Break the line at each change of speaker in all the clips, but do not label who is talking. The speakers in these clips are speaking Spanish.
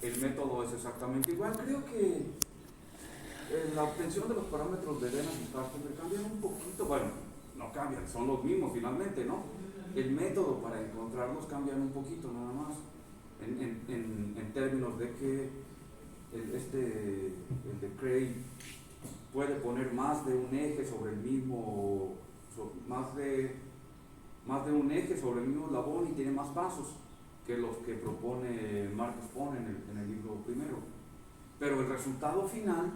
el método es exactamente igual. Creo que la obtención de los parámetros de Denham y Hartenberg cambian un poquito, bueno, no cambian, son los mismos finalmente, ¿no? El método para encontrarlos cambian un poquito nada más, en términos de que el de Cray puede poner más de un eje sobre el mismo, más de un eje sobre el mismo eslabón y tiene más pasos que los que propone Marcus Pone en el libro primero. Pero el resultado final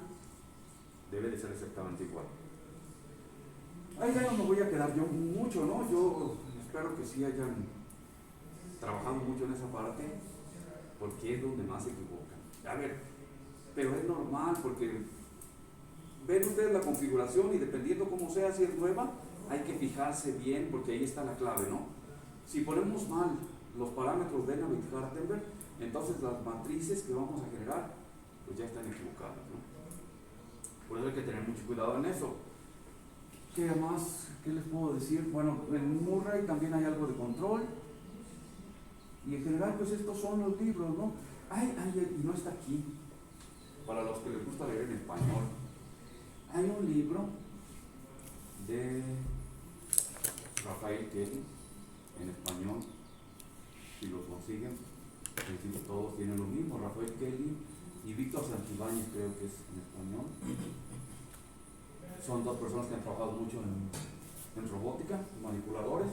debe de ser exactamente igual. Ahí ya no me voy a quedar yo mucho, ¿no? Yo espero que sí hayan trabajado mucho en esa parte, porque es donde más se equivocan. A ver, pero es normal, porque ven ustedes la configuración y dependiendo cómo sea, si es nueva, hay que fijarse bien, porque ahí está la clave, ¿no? Si ponemos mal los parámetros de Denham y Hartenberg, entonces las matrices que vamos a generar, pues ya están equivocadas, ¿no? Por eso hay que tener mucho cuidado en eso. ¿Qué más? ¿Qué les puedo decir? Bueno, en Murray también hay algo de control. Y en general, pues estos son los libros, ¿no? Y no está aquí. Para los que les gusta leer en español, hay un libro de Rafael Kelly en español. Si lo consiguen, en principio todos tienen lo mismo. Rafael Kelly y Víctor Santibáñez, creo que es en español. Son dos personas que han trabajado mucho en robótica, manipuladores.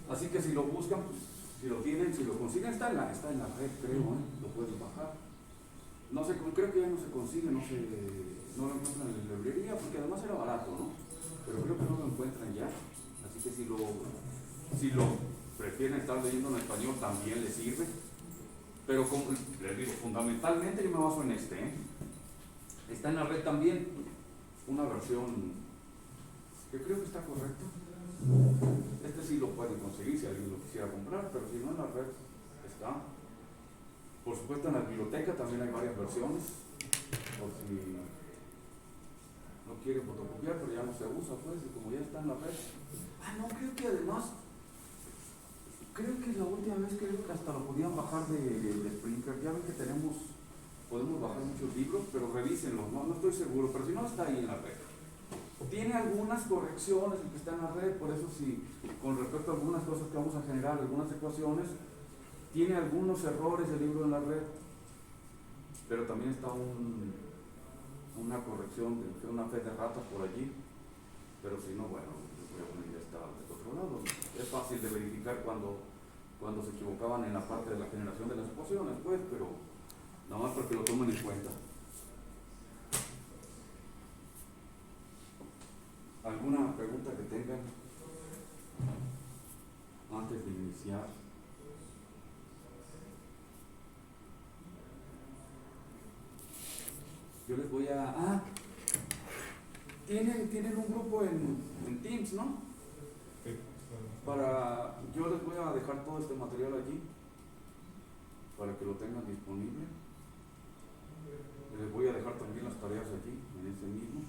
Así que si lo buscan, pues, si lo tienen, si lo consiguen, está en la red, creo, lo pueden bajar. No sé, creo que ya no se consigue, no lo encuentran en la librería, porque además era barato, ¿no? Pero creo que no lo encuentran ya. Así que si lo prefieren estar leyendo en español, también les sirve. Pero como les digo, fundamentalmente yo me baso en Está en la red también una versión que creo que está correcto. Sí lo pueden conseguir si alguien lo quisiera comprar, pero si no, en la red está. Por supuesto, en la biblioteca también hay varias versiones, por si no quieren fotocopiar, pero ya no se usa, pues, y como ya está en la red. No, creo que además, la última vez creo que hasta lo podían bajar de Springer. Ya ven que podemos bajar muchos libros, pero revísenlos, no estoy seguro, pero si no, está ahí en la red. Tiene algunas correcciones el que está en la red, por eso si con respecto a algunas cosas que vamos a generar, algunas ecuaciones, tiene algunos errores el libro en la red, pero también está una corrección, una fe de ratas por allí, pero si no, bueno, ya está de otro lado. Es fácil de verificar cuando se equivocaban en la parte de la generación de las ecuaciones, pues, pero nada más para que lo tomen en cuenta. ¿Alguna pregunta que tengan antes de iniciar? Yo les voy a... tienen un grupo en Teams, ¿no?
Sí.
Yo les voy a dejar todo este material allí para que lo tengan disponible. Les voy a dejar también las tareas allí, en ese mismo.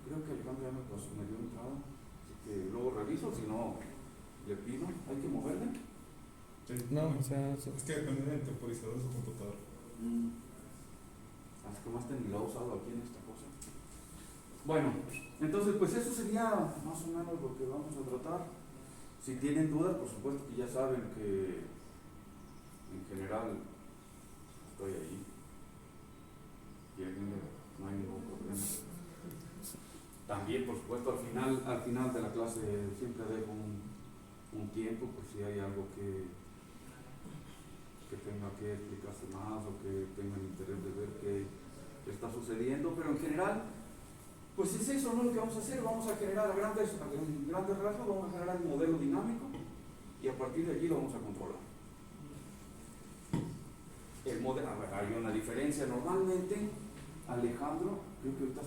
Creo que Alejandro ya me dio entrada, así que luego reviso, si no, le pido. ¿Hay que moverle?
Sí.
No, o sea,
Es que depende del temporizador de su computadora.
Así como ni lo ha usado aquí en esta cosa. Bueno, entonces pues eso sería más o menos lo que vamos a tratar. Si tienen dudas, por supuesto que ya saben que en general estoy ahí. Y no hay ningún problema. También, por supuesto, al final de la clase siempre dejo un tiempo por si hay algo que tenga que explicarse más o que tengan interés de ver qué está sucediendo, pero en general, pues es eso, ¿no? Lo que vamos a hacer, vamos a generar en grandes rasgos, vamos a generar un modelo dinámico y a partir de allí lo vamos a controlar. El modelo, hay una diferencia, normalmente, Alejandro, creo que ahorita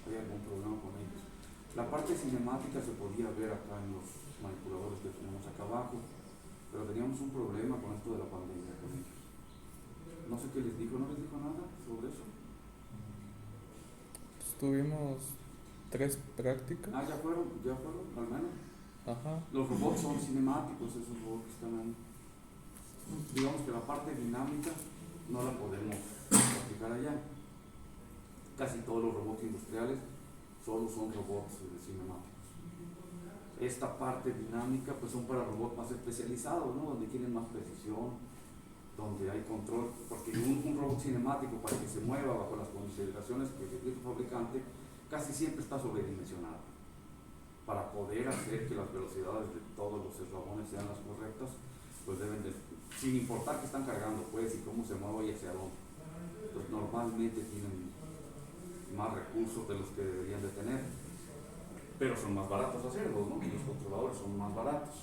hay algún problema con ellos. La parte cinemática se podía ver acá en los manipuladores que tenemos acá abajo, pero teníamos un problema con esto de la pandemia con ellos. No sé qué les dijo, ¿no les dijo nada sobre eso?
pues, tuvimos 3 prácticas.
Ya fueron, al menos.
Ajá.
Los robots son cinemáticos, esos robots que están ahí. Digamos que la parte dinámica no la podemos aplicar allá. Casi todos los robots industriales solo son robots cinemáticos. Esta parte dinámica pues son para robots más especializados, ¿no? Donde quieren más precisión, donde hay control, porque un robot cinemático para que se mueva bajo las consideraciones que requiere su fabricante casi siempre está sobredimensionado. Para poder hacer que las velocidades de todos los eslabones sean las correctas, pues deben de, sin importar que están cargando pues y cómo se mueve y hacia dónde, pues normalmente tienen más recursos de los que deberían de tener, pero son más baratos hacerlos, ¿no? Los controladores son más baratos,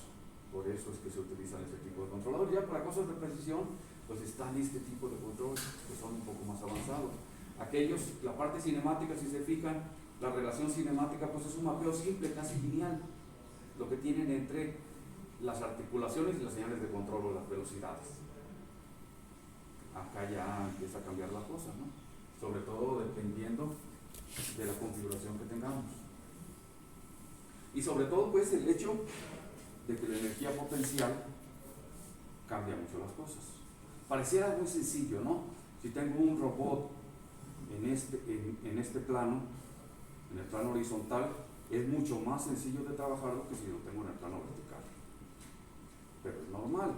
por eso es que se utilizan ese tipo de controladores. Ya para cosas de precisión, pues están este tipo de controles que son un poco más avanzados. Aquellos, la parte cinemática, si se fijan, la relación cinemática pues es un mapeo simple, casi lineal, lo que tienen entre las articulaciones y las señales de control o las velocidades. Acá ya empieza a cambiar la cosa, ¿no? Sobre todo dependiendo de la configuración que tengamos. Y sobre todo pues el hecho de que la energía potencial cambia mucho las cosas. Pareciera muy sencillo, ¿no? Si tengo un robot en este plano, en el plano horizontal, es mucho más sencillo de trabajarlo que si lo tengo en el plano vertical. Pero es normal.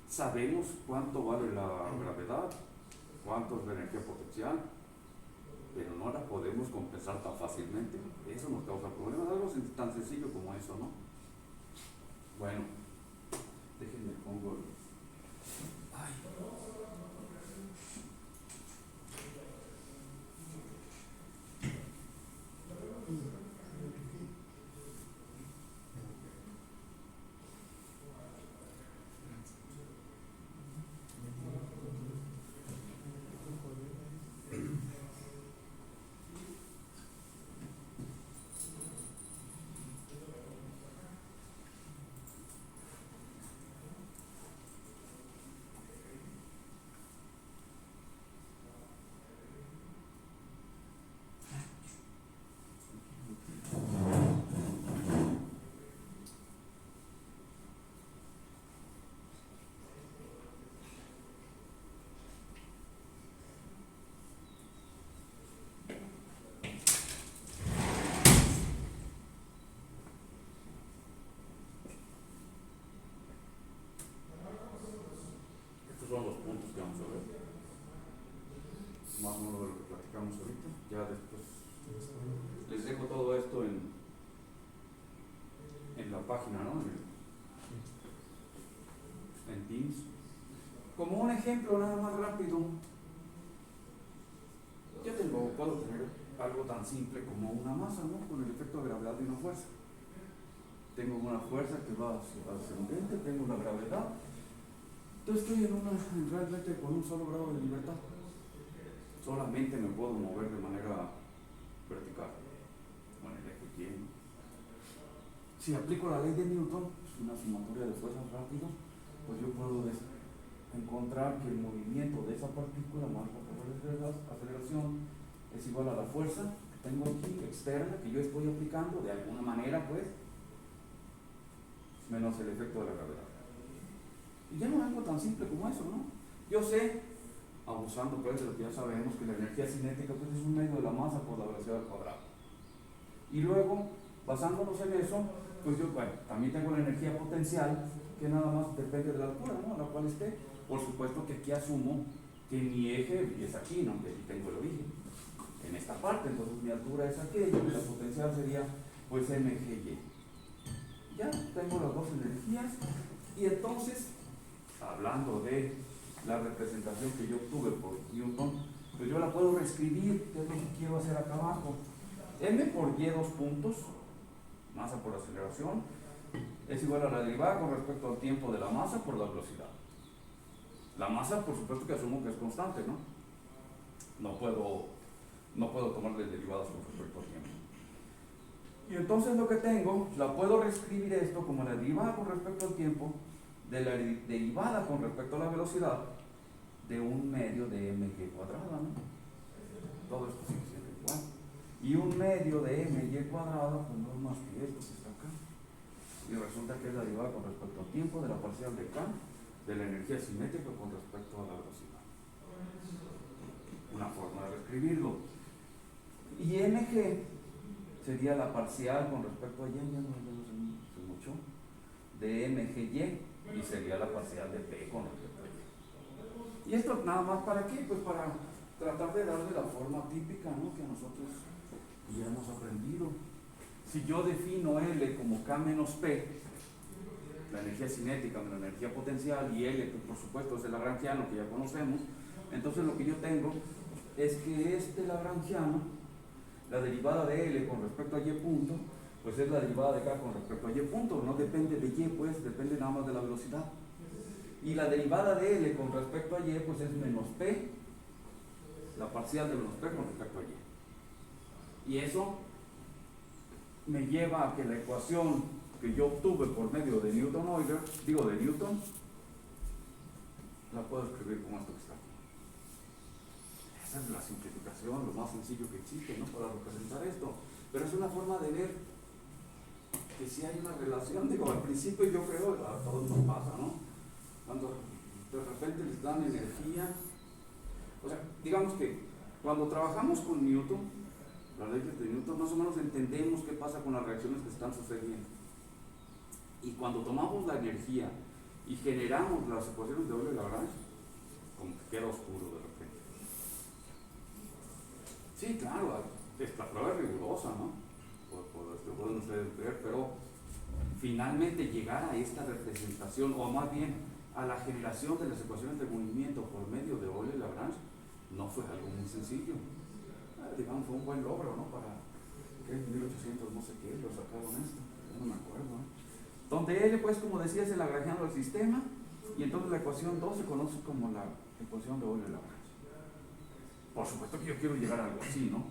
Sabemos cuánto vale la gravedad, cuánto es la energía potencial, pero no la podemos compensar tan fácilmente. Eso nos causa problemas, algo tan sencillo como eso, ¿no? Bueno, déjenme pongo el... Ay. Son los puntos que vamos a ver, más o menos de lo que platicamos ahorita. Ya después les dejo todo esto en la página, ¿no? En Teams. Como un ejemplo nada más rápido, yo puedo tener algo tan simple como una masa, ¿no? Con el efecto de gravedad de una fuerza. Tengo una fuerza que va ascendente, tengo una gravedad. Entonces estoy realmente con un solo grado de libertad. Solamente me puedo mover de manera vertical, con el eje Y. Si aplico la ley de Newton, una sumatoria de fuerzas rápido, pues yo puedo encontrar que el movimiento de esa partícula más la aceleración es igual a la fuerza que tengo aquí externa, que yo estoy aplicando de alguna manera, pues, menos el efecto de la gravedad. Y ya no es algo tan simple como eso, ¿no? Yo sé, abusando pues de lo que ya sabemos, que la energía cinética pues, es un medio de la masa por la velocidad al cuadrado. Y luego, basándonos en eso, pues yo también tengo la energía potencial, que nada más depende de la altura, ¿no? A la cual esté. Por supuesto que aquí asumo que mi eje es aquí, ¿no? Que aquí tengo el origen, en esta parte, entonces mi altura es aquella, y la potencial sería pues mgy. Ya tengo las dos energías, y entonces, hablando de la representación que yo obtuve por Newton, pues yo la puedo reescribir, que es lo que quiero hacer acá abajo. M por Y dos puntos, masa por aceleración, es igual a la derivada con respecto al tiempo de la masa por la velocidad. La masa, por supuesto que asumo que es constante, ¿no? No puedo tomarle derivadas con respecto al tiempo. Y entonces lo que tengo, la puedo reescribir esto como la derivada con respecto al tiempo de la derivada con respecto a la velocidad de un medio de mg cuadrada, ¿no? Todo esto sigue siendo igual. Y un medio de mg cuadrada, pues no es más que esto que está acá. Y resulta que es la derivada con respecto al tiempo de la parcial de K de la energía cinética con respecto a la velocidad. escribirlo. Y mg sería la parcial con respecto a y, ya no se mucho, de mgy, y sería la parcial de p con respecto a y. Y esto nada más para qué, pues para tratar de darle la forma típica, ¿no?, que nosotros ya hemos aprendido. Si yo defino L como K menos P, la energía cinética, la energía potencial, y L, pues por supuesto es el lagrangiano que ya conocemos, entonces lo que yo tengo es que este lagrangiano, la derivada de L con respecto a Y punto, pues es la derivada de K con respecto a Y punto, no depende de Y, pues depende nada más de la velocidad. Y la derivada de L con respecto a Y, pues es menos P, la parcial de menos P con respecto a Y. Y eso me lleva a que la ecuación que yo obtuve por medio de Newton-Euler, digo de Newton, la puedo escribir como esto que está aquí. Esa es la simplificación, lo más sencillo que existe, ¿no?, para representar esto. Pero es una forma de ver que si hay una relación. Digo, al principio yo creo, a todos nos pasa, ¿no?, cuando de repente les dan energía. O sea, digamos que cuando trabajamos con Newton, las leyes de Newton, más o menos entendemos qué pasa con las reacciones que están sucediendo. Y cuando tomamos la energía y generamos las ecuaciones de Euler-Lagrange, como que queda oscuro de repente. Sí, claro, esta prueba es rigurosa, ¿no?, pueden ustedes ver, pero finalmente llegar a esta representación, o más bien a la generación de las ecuaciones de movimiento por medio de Euler-Lagrange, no fue algo muy sencillo. Digamos, fue un buen logro, ¿no?, para que en 1800 no sé qué lo sacaron esto, no me acuerdo, ¿eh? Donde L, pues, como decía, es el lagrangiano del sistema, y entonces la ecuación 2 se conoce como la ecuación de Euler-Lagrange. Por supuesto que yo quiero llegar a algo así, ¿no?,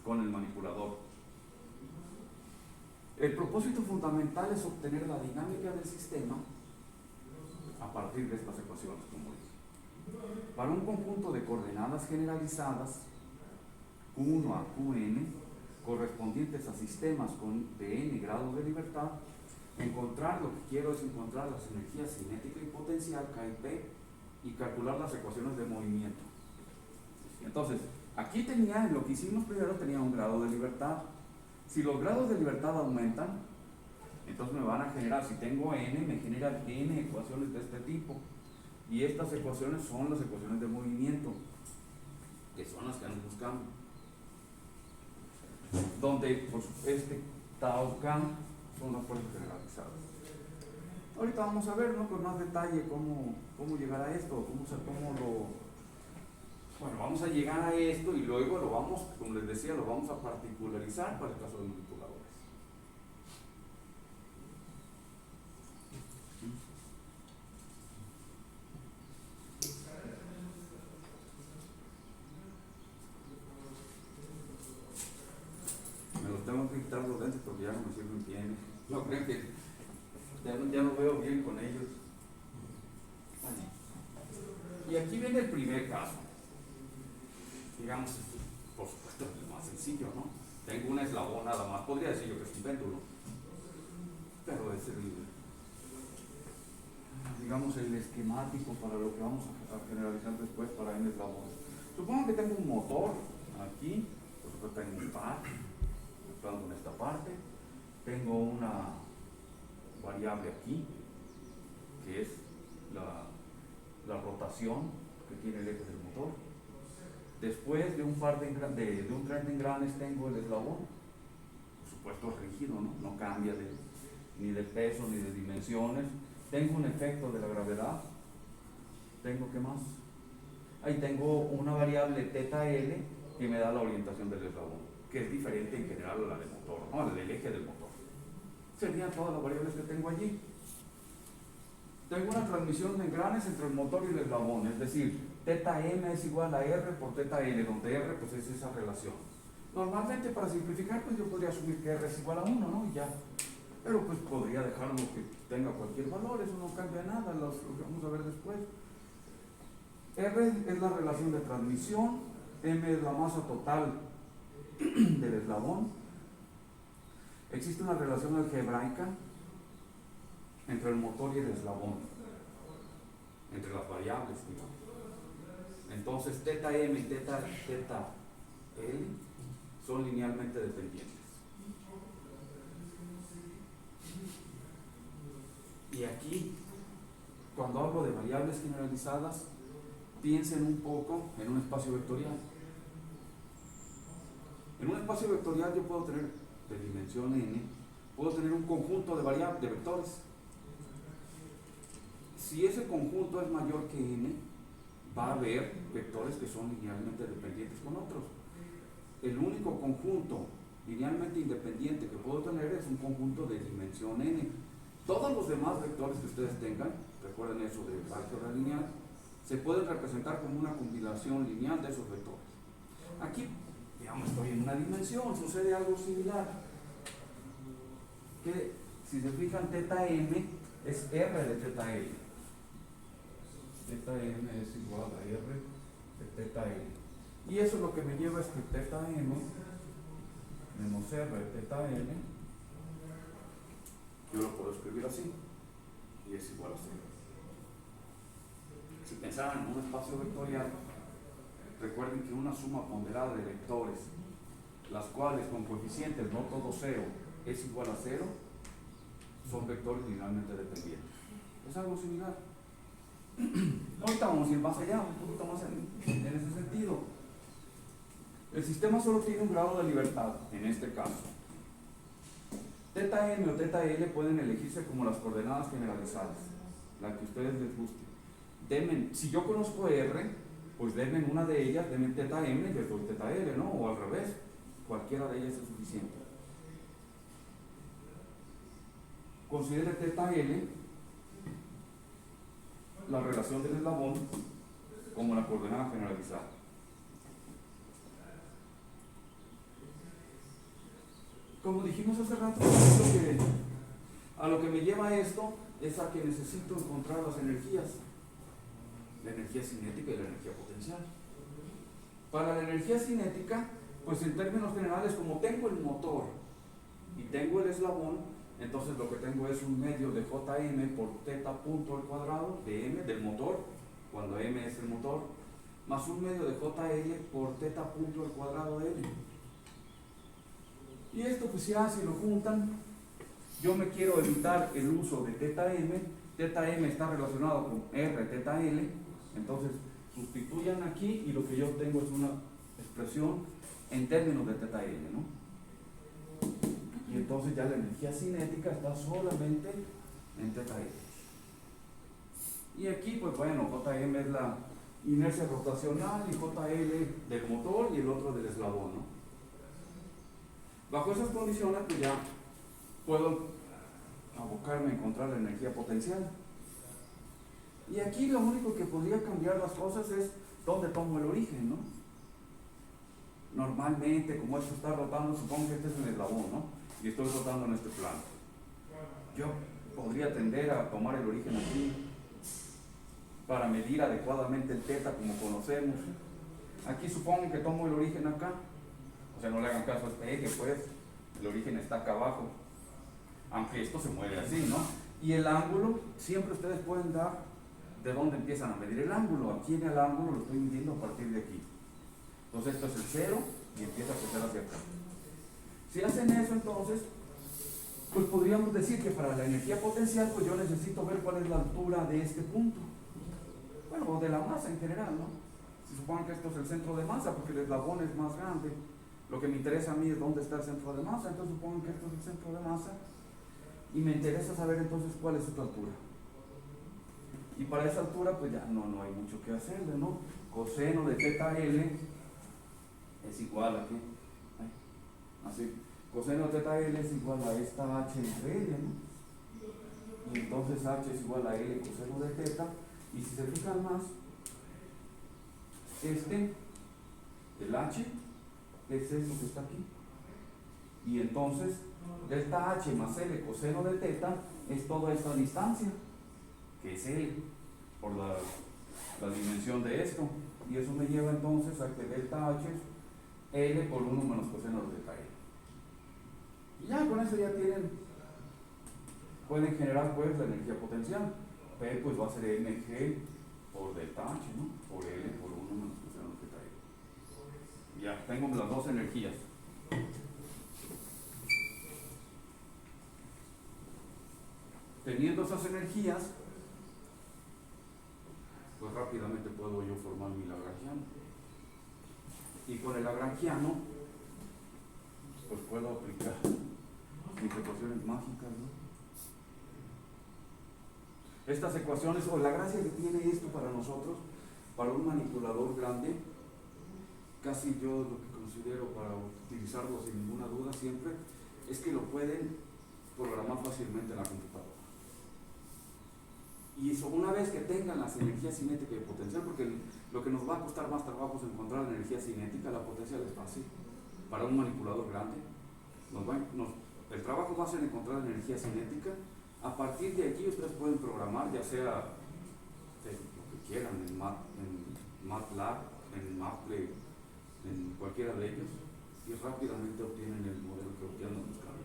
con el manipulador. El propósito fundamental es obtener la dinámica del sistema a partir de estas ecuaciones, como dije. Para un conjunto de coordenadas generalizadas, Q1 a Qn, correspondientes a sistemas de n grados de libertad, encontrar, lo que quiero es encontrar las energías cinética y potencial, K y P, y calcular las ecuaciones de movimiento. Entonces, aquí tenía, lo que hicimos primero, tenía un grado de libertad. Si los grados de libertad aumentan, entonces me van a generar, si tengo n, me generan n ecuaciones de este tipo. Y estas ecuaciones son las ecuaciones de movimiento, que son las que ando buscando. Donde, pues, tau K son las fuerzas generalizadas. Ahorita vamos a ver, ¿no?, con más detalle cómo llegar a esto, bueno, vamos a llegar a esto y luego lo vamos, como les decía, lo vamos a particularizar para el caso de manipuladores. Me los tengo que quitar los lentes porque ya no me sirven bien. No creo que ya no veo bien con ellos. Y aquí viene el primer caso. Digamos, por supuesto, el más sencillo, ¿no? Tengo un eslabón nada más, podría decir yo que es un péndulo, pero es digamos, el esquemático para lo que vamos a generalizar después para n eslabones. Supongo que tengo un motor aquí, por supuesto tengo un par, entrando en esta parte, tengo una variable aquí, que es la rotación que tiene el eje del motor. Después de un tren de engranes tengo el eslabón, por supuesto rígido, ¿no? No cambia ni de peso ni de dimensiones. Tengo un efecto de la gravedad. Tengo, ¿qué más? Ahí tengo una variable θ L que me da la orientación del eslabón, que es diferente en general a la del motor, ¿no?, a la del eje del motor. Serían todas las variables que tengo allí. Tengo una transmisión de engranes entre el motor y el eslabón, es decir, θm es igual a R por θL, donde R pues es esa relación. Normalmente, para simplificar, pues yo podría asumir que R es igual a 1, ¿no?, y ya. Pero pues podría dejarlo que tenga cualquier valor, eso no cambia nada, lo que vamos a ver después. R es la relación de transmisión, M es la masa total del eslabón. Existe una relación algebraica entre el motor y el eslabón, entre las variables, digamos. Entonces, θm y L son linealmente dependientes. Y aquí, cuando hablo de variables generalizadas, piensen un poco en un espacio vectorial. En un espacio vectorial yo puedo tener de dimensión n, puedo tener un conjunto de variables, de vectores. Si ese conjunto es mayor que n, va a haber vectores que son linealmente dependientes con otros. El único conjunto linealmente independiente que puedo tener es un conjunto de dimensión n. Todos los demás vectores que ustedes tengan, recuerden eso de álgebra lineal, se pueden representar como una combinación lineal de esos vectores. Aquí, digamos, estoy en una dimensión, sucede algo similar. Que si se fijan, θm es r de θl. θm es igual a r de θl. Y eso lo que me lleva es que θm menos r de θl, yo lo puedo escribir así, y es igual a 0. Si pensaran en un espacio vectorial, recuerden que una suma ponderada de vectores, las cuales con coeficientes no todos 0 es igual a 0, son vectores linealmente dependientes. Es algo similar. Ahorita vamos a ir más allá, un poquito más en ese sentido. El sistema solo tiene un grado de libertad, en este caso. θm o θl pueden elegirse como las coordenadas generalizadas, la que a ustedes les guste. Si yo conozco r, pues denme una de ellas, denme θm y les doy θl, ¿no? O al revés, cualquiera de ellas es suficiente. Considere θl la relación del eslabón como la coordenada generalizada. Como dijimos hace rato, a lo que me lleva esto es a que necesito encontrar las energías, la energía cinética y la energía potencial. Para la energía cinética, pues en términos generales, como tengo el motor y tengo el eslabón, entonces lo que tengo es un medio de Jm por θ punto al cuadrado de m del motor, cuando m es el motor, más un medio de Jl por θ punto al cuadrado de l. Y esto pues ya si lo juntan, yo me quiero evitar el uso de θm está relacionado con r θl, entonces sustituyan aquí y lo que yo tengo es una expresión en términos de θl, ¿no? Y entonces ya la energía cinética está solamente en θl. Y aquí pues bueno, Jm es la inercia rotacional y JL del motor y el otro del eslabón, ¿no? Bajo esas condiciones pues ya puedo abocarme a encontrar la energía potencial. Y aquí lo único que podría cambiar las cosas es dónde tomo el origen, ¿no? Normalmente, como esto está rotando, supongo que este es el eslabón, ¿no? Y estoy rotando en este plano. Yo podría tender a tomar el origen aquí para medir adecuadamente el θ como conocemos. Aquí supongo que tomo el origen acá. O sea, no le hagan caso a este eje, pues. El origen está acá abajo. Aunque esto se mueve así, ¿no? Y el ángulo, siempre ustedes pueden dar de dónde empiezan a medir el ángulo. Aquí en el ángulo lo estoy midiendo a partir de aquí. Entonces esto es el 0 y empieza a crecer hacia acá. Si hacen eso, entonces, pues podríamos decir que para la energía potencial, pues yo necesito ver cuál es la altura de este punto. Bueno, o de la masa en general, ¿no? Si supongan que esto es el centro de masa, porque el eslabón es más grande, lo que me interesa a mí es dónde está el centro de masa, entonces supongan que esto es el centro de masa, y me interesa saber entonces cuál es su altura. Y para esa altura, pues ya no hay mucho que hacerle, ¿no? Coseno de θl es igual a ¿qué? Así, coseno de θl es igual a esta h entre l, ¿no? Y entonces h es igual a l coseno de θ, y si se fijan más, el h, es esto que está aquí. Y entonces, delta h más l coseno de θ es toda esta distancia, que es l, por la dimensión de esto. Y eso me lleva entonces a que delta h es l por 1 menos coseno de θ. Y ya con eso ya pueden generar pues la energía potencial. P pues va a ser mg por delta h, ¿no? Por l por 1 menos coseno de θ. Ya, tengo las dos energías. Teniendo esas energías, pues rápidamente puedo yo formar mi lagrangiano. Y con el lagrangiano, pues puedo aplicar mis ecuaciones mágicas, ¿no? Estas ecuaciones, o la gracia que tiene esto para nosotros, para un manipulador grande, casi yo lo que considero para utilizarlo sin ninguna duda siempre, es que lo pueden programar fácilmente en la computadora. Y eso, una vez que tengan las energías cinéticas y potencial, porque lo que nos va a costar más trabajo es encontrar la energía cinética, la potencial es fácil. Para un manipulador grande, el trabajo va a ser encontrar la energía cinética. A partir de aquí ustedes pueden programar, ya sea lo que quieran, en MATLAB, en Maple, en cualquiera de ellos, y rápidamente obtienen el modelo que andan buscando.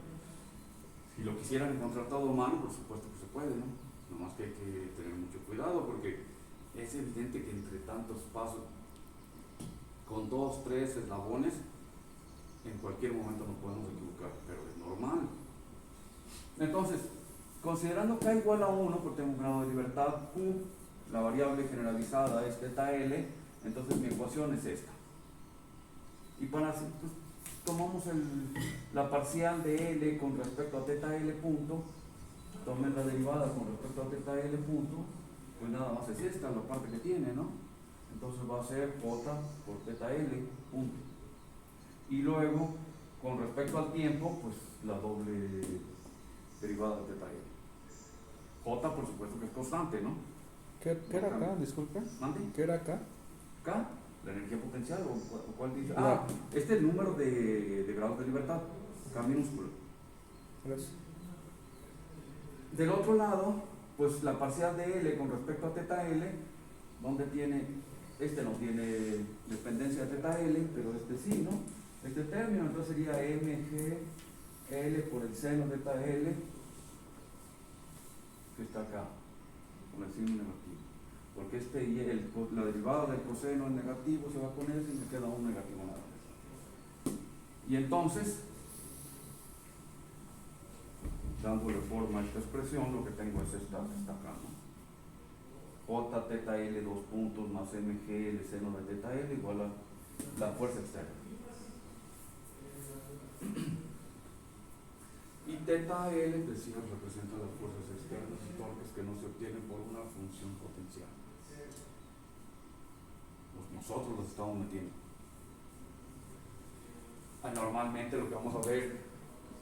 Si lo quisieran encontrar todo humano, por supuesto que se puede, ¿no? Nomás que hay que tener mucho cuidado, porque es evidente que entre tantos pasos, con 2, 3 eslabones, en cualquier momento nos podemos equivocar, pero es normal. Entonces, considerando k igual a 1, porque tengo un grado de libertad Q, la variable generalizada es θ L, entonces mi ecuación es esta. Y para hacer, pues, tomamos la parcial de L con respecto a θ L punto, tomen la derivada con respecto a θ L punto, pues nada más es esta la parte que tiene, ¿no? Entonces va a ser J por θ L punto. Y luego, con respecto al tiempo, pues la doble derivada de θ L. J, por supuesto que es constante, ¿no?
¿Qué era acá? Disculpe.
¿Mande?
¿Qué era acá?
K, la energía potencial, o cuál dice.
La-
Ah, este es el número de grados de libertad, K minúsculo.
Gracias.
Del otro lado, pues la parcial de L con respecto a θ L, donde tiene, este no tiene dependencia de θ L, pero este sí, ¿no? Este término, entonces sería mg L por el seno de θ L, que está acá, con el signo negativo. Porque la derivada del coseno es negativo, se va con eso y me queda un negativo nada más. Y entonces, dándole forma a esta expresión, lo que tengo es esta acá, ¿no? J θ L 2 puntos más mg L seno de θ L igual a la fuerza externa. Y θ L, decía, representa las fuerzas externas y torques que no se obtienen por una función potencial. Nosotros los estamos metiendo. Normalmente lo que vamos a ver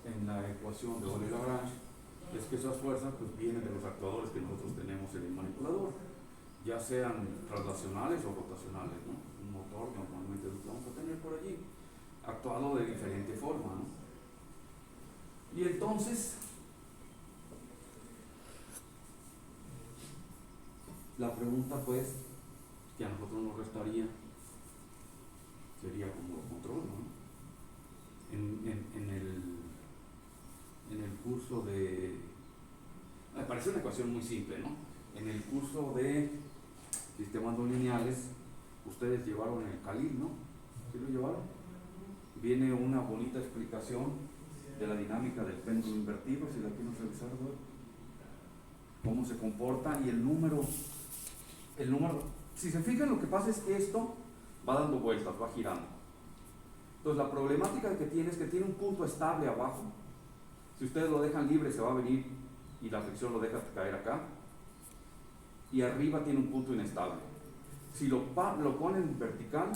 en la ecuación de Euler-Lagrange es que esas fuerzas pues vienen de los actuadores que nosotros tenemos en el manipulador, ya sean traslacionales o rotacionales, ¿no? Un motor normalmente lo vamos a tener por allí, actuado de diferente forma, ¿no? Y entonces, la pregunta pues, que a nosotros nos restaría, sería cómo lo controlo, ¿no? En el curso de, me parece una ecuación muy simple, ¿no? En el curso de sistemas no lineales, ustedes llevaron el Khalil, ¿no? ¿Sí lo llevaron? Viene una bonita explicación de la dinámica del péndulo invertido, si la quieren revisar, ¿no? Cómo se comporta y el número, si se fijan, lo que pasa es que esto va dando vueltas, va girando. Entonces la problemática que tiene es que tiene un punto estable abajo. Si ustedes lo dejan libre se va a venir y la fricción lo deja caer acá, y arriba tiene un punto inestable. Si lo ponen vertical,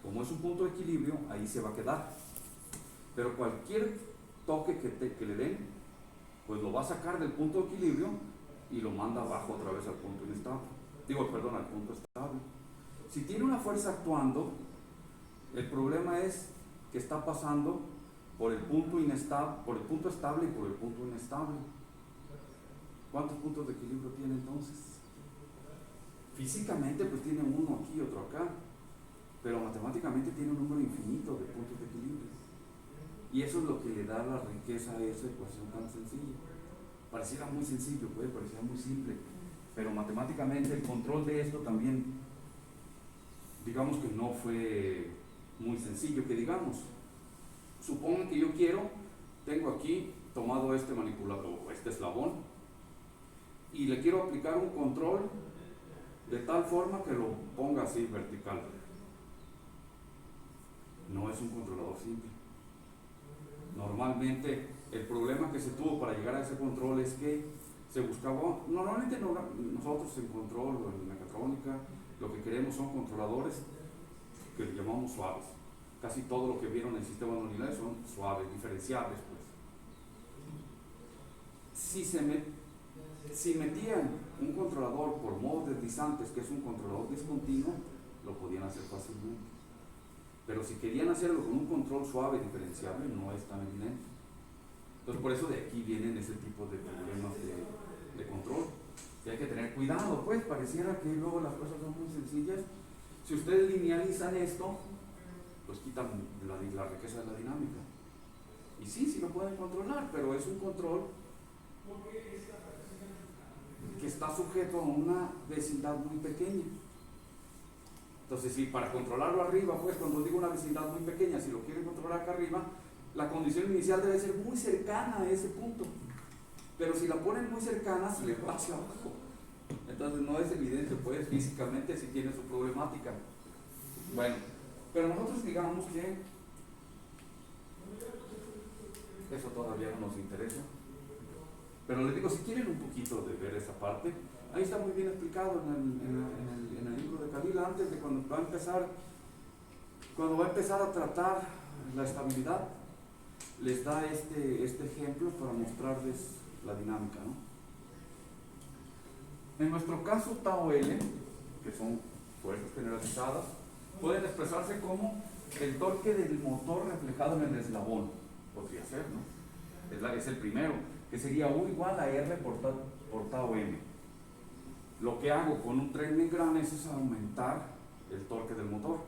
como es un punto de equilibrio, ahí se va a quedar, pero cualquier toque que le den, pues lo va a sacar del punto de equilibrio y lo manda abajo otra vez al punto inestable, al punto estable. Si tiene una fuerza actuando, el problema es que está pasando por el punto inestable, por el punto estable y por el punto inestable. ¿Cuántos puntos de equilibrio tiene entonces? Físicamente pues tiene uno aquí y otro acá, pero matemáticamente tiene un número infinito de puntos de equilibrio. Y eso es lo que le da la riqueza a esa ecuación tan sencilla. Pareciera muy sencillo, parecía muy simple, pero matemáticamente el control de esto también, digamos que no muy sencillo que digamos. Supongan que yo tengo aquí tomado este manipulador, este eslabón, y le quiero aplicar un control de tal forma que lo ponga así vertical. No es un controlador simple. Normalmente el problema que se tuvo para llegar a ese control es que se buscaba, normalmente nosotros en control o en mecatrónica lo que queremos son controladores que le llamamos suaves. Casi todo lo que vieron en el sistema no lineal son suaves, diferenciables pues. Si metían un controlador por modos deslizantes, que es un controlador discontinuo, lo podían hacer fácilmente. Pero si querían hacerlo con un control suave diferenciable, no es tan evidente. Entonces por eso de aquí vienen ese tipo de problemas de control. Y hay que tener cuidado, pues pareciera que luego las cosas son muy sencillas. Si ustedes linealizan esto, pues quitan la riqueza de la dinámica. Y sí lo pueden controlar, pero es un control que está sujeto a una vecindad muy pequeña. Entonces, si para controlarlo arriba, pues cuando digo una vecindad muy pequeña, si lo quieren controlar acá arriba, la condición inicial debe ser muy cercana a ese punto. Pero si la ponen muy cercana, se le va hacia abajo. Entonces no es evidente, pues físicamente si tiene su problemática. Bueno, pero nosotros digamos que eso todavía no nos interesa. Pero les digo, si quieren un poquito de ver esa parte, ahí está muy bien explicado en el libro de Kalila, antes de cuando va a empezar a tratar la estabilidad, les da este ejemplo para mostrarles la dinámica, ¿no? En nuestro caso, tau L, que son fuerzas generalizadas, pueden expresarse como el torque del motor reflejado en el eslabón. Podría ser, ¿no? Es el primero, que sería U igual a R por tau M. Lo que hago con un tren membranes es aumentar el torque del motor,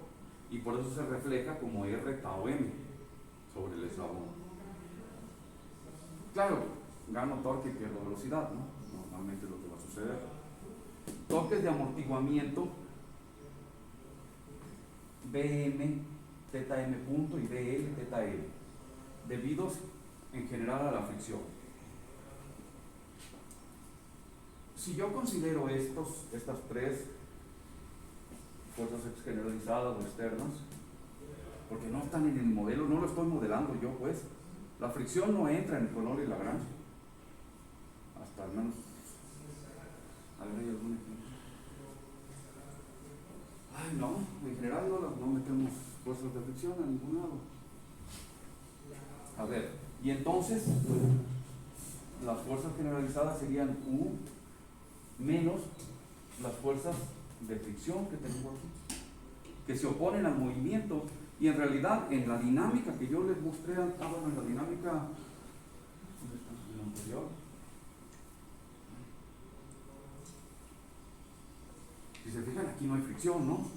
y por eso se refleja como R tau M sobre el eslabón. Claro, gano torque y pierdo velocidad, ¿no? Normalmente es lo que va a suceder. Torques de amortiguamiento, Bm, teta m punto y Bl, teta L, debidos en general a la fricción. Si yo considero estas tres fuerzas generalizadas o externas, porque no están en el modelo, no lo estoy modelando yo, pues, la fricción no entra en el color y Lagrange, hasta al menos. A ver, ¿hay algún ejemplo? Ay, no, en general no metemos fuerzas de fricción a ningún lado. A ver, y entonces, las fuerzas generalizadas serían U menos las fuerzas de fricción que tengo aquí, que se oponen al movimiento. Y en realidad, en la dinámica que yo les mostré, en la dinámica anterior, si se fijan, aquí no hay fricción, ¿no?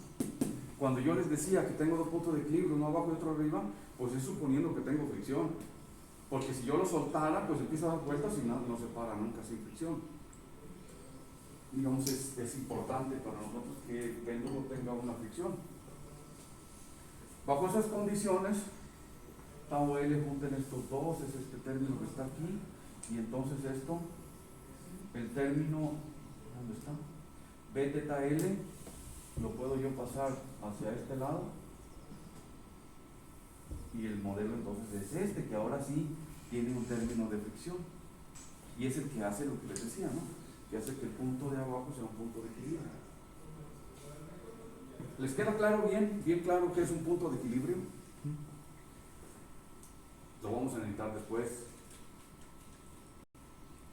Cuando yo les decía que tengo dos puntos de equilibrio, uno abajo y otro arriba, pues es suponiendo que tengo fricción. Porque si yo lo soltara, pues empieza a dar vueltas y no se para nunca sin fricción. Digamos, es importante para nosotros que el péndulo tenga una fricción. Bajo esas condiciones, tau L junten estos dos, es este término que está aquí, y entonces esto, el término, ¿dónde está? B teta L, lo puedo yo pasar hacia este lado, y el modelo entonces es este, que ahora sí tiene un término de fricción, y es el que hace lo que les decía, ¿no? Que hace que el punto de abajo sea un punto de equilibrio. ¿Les queda claro bien claro qué es un punto de equilibrio? Lo vamos a necesitar después.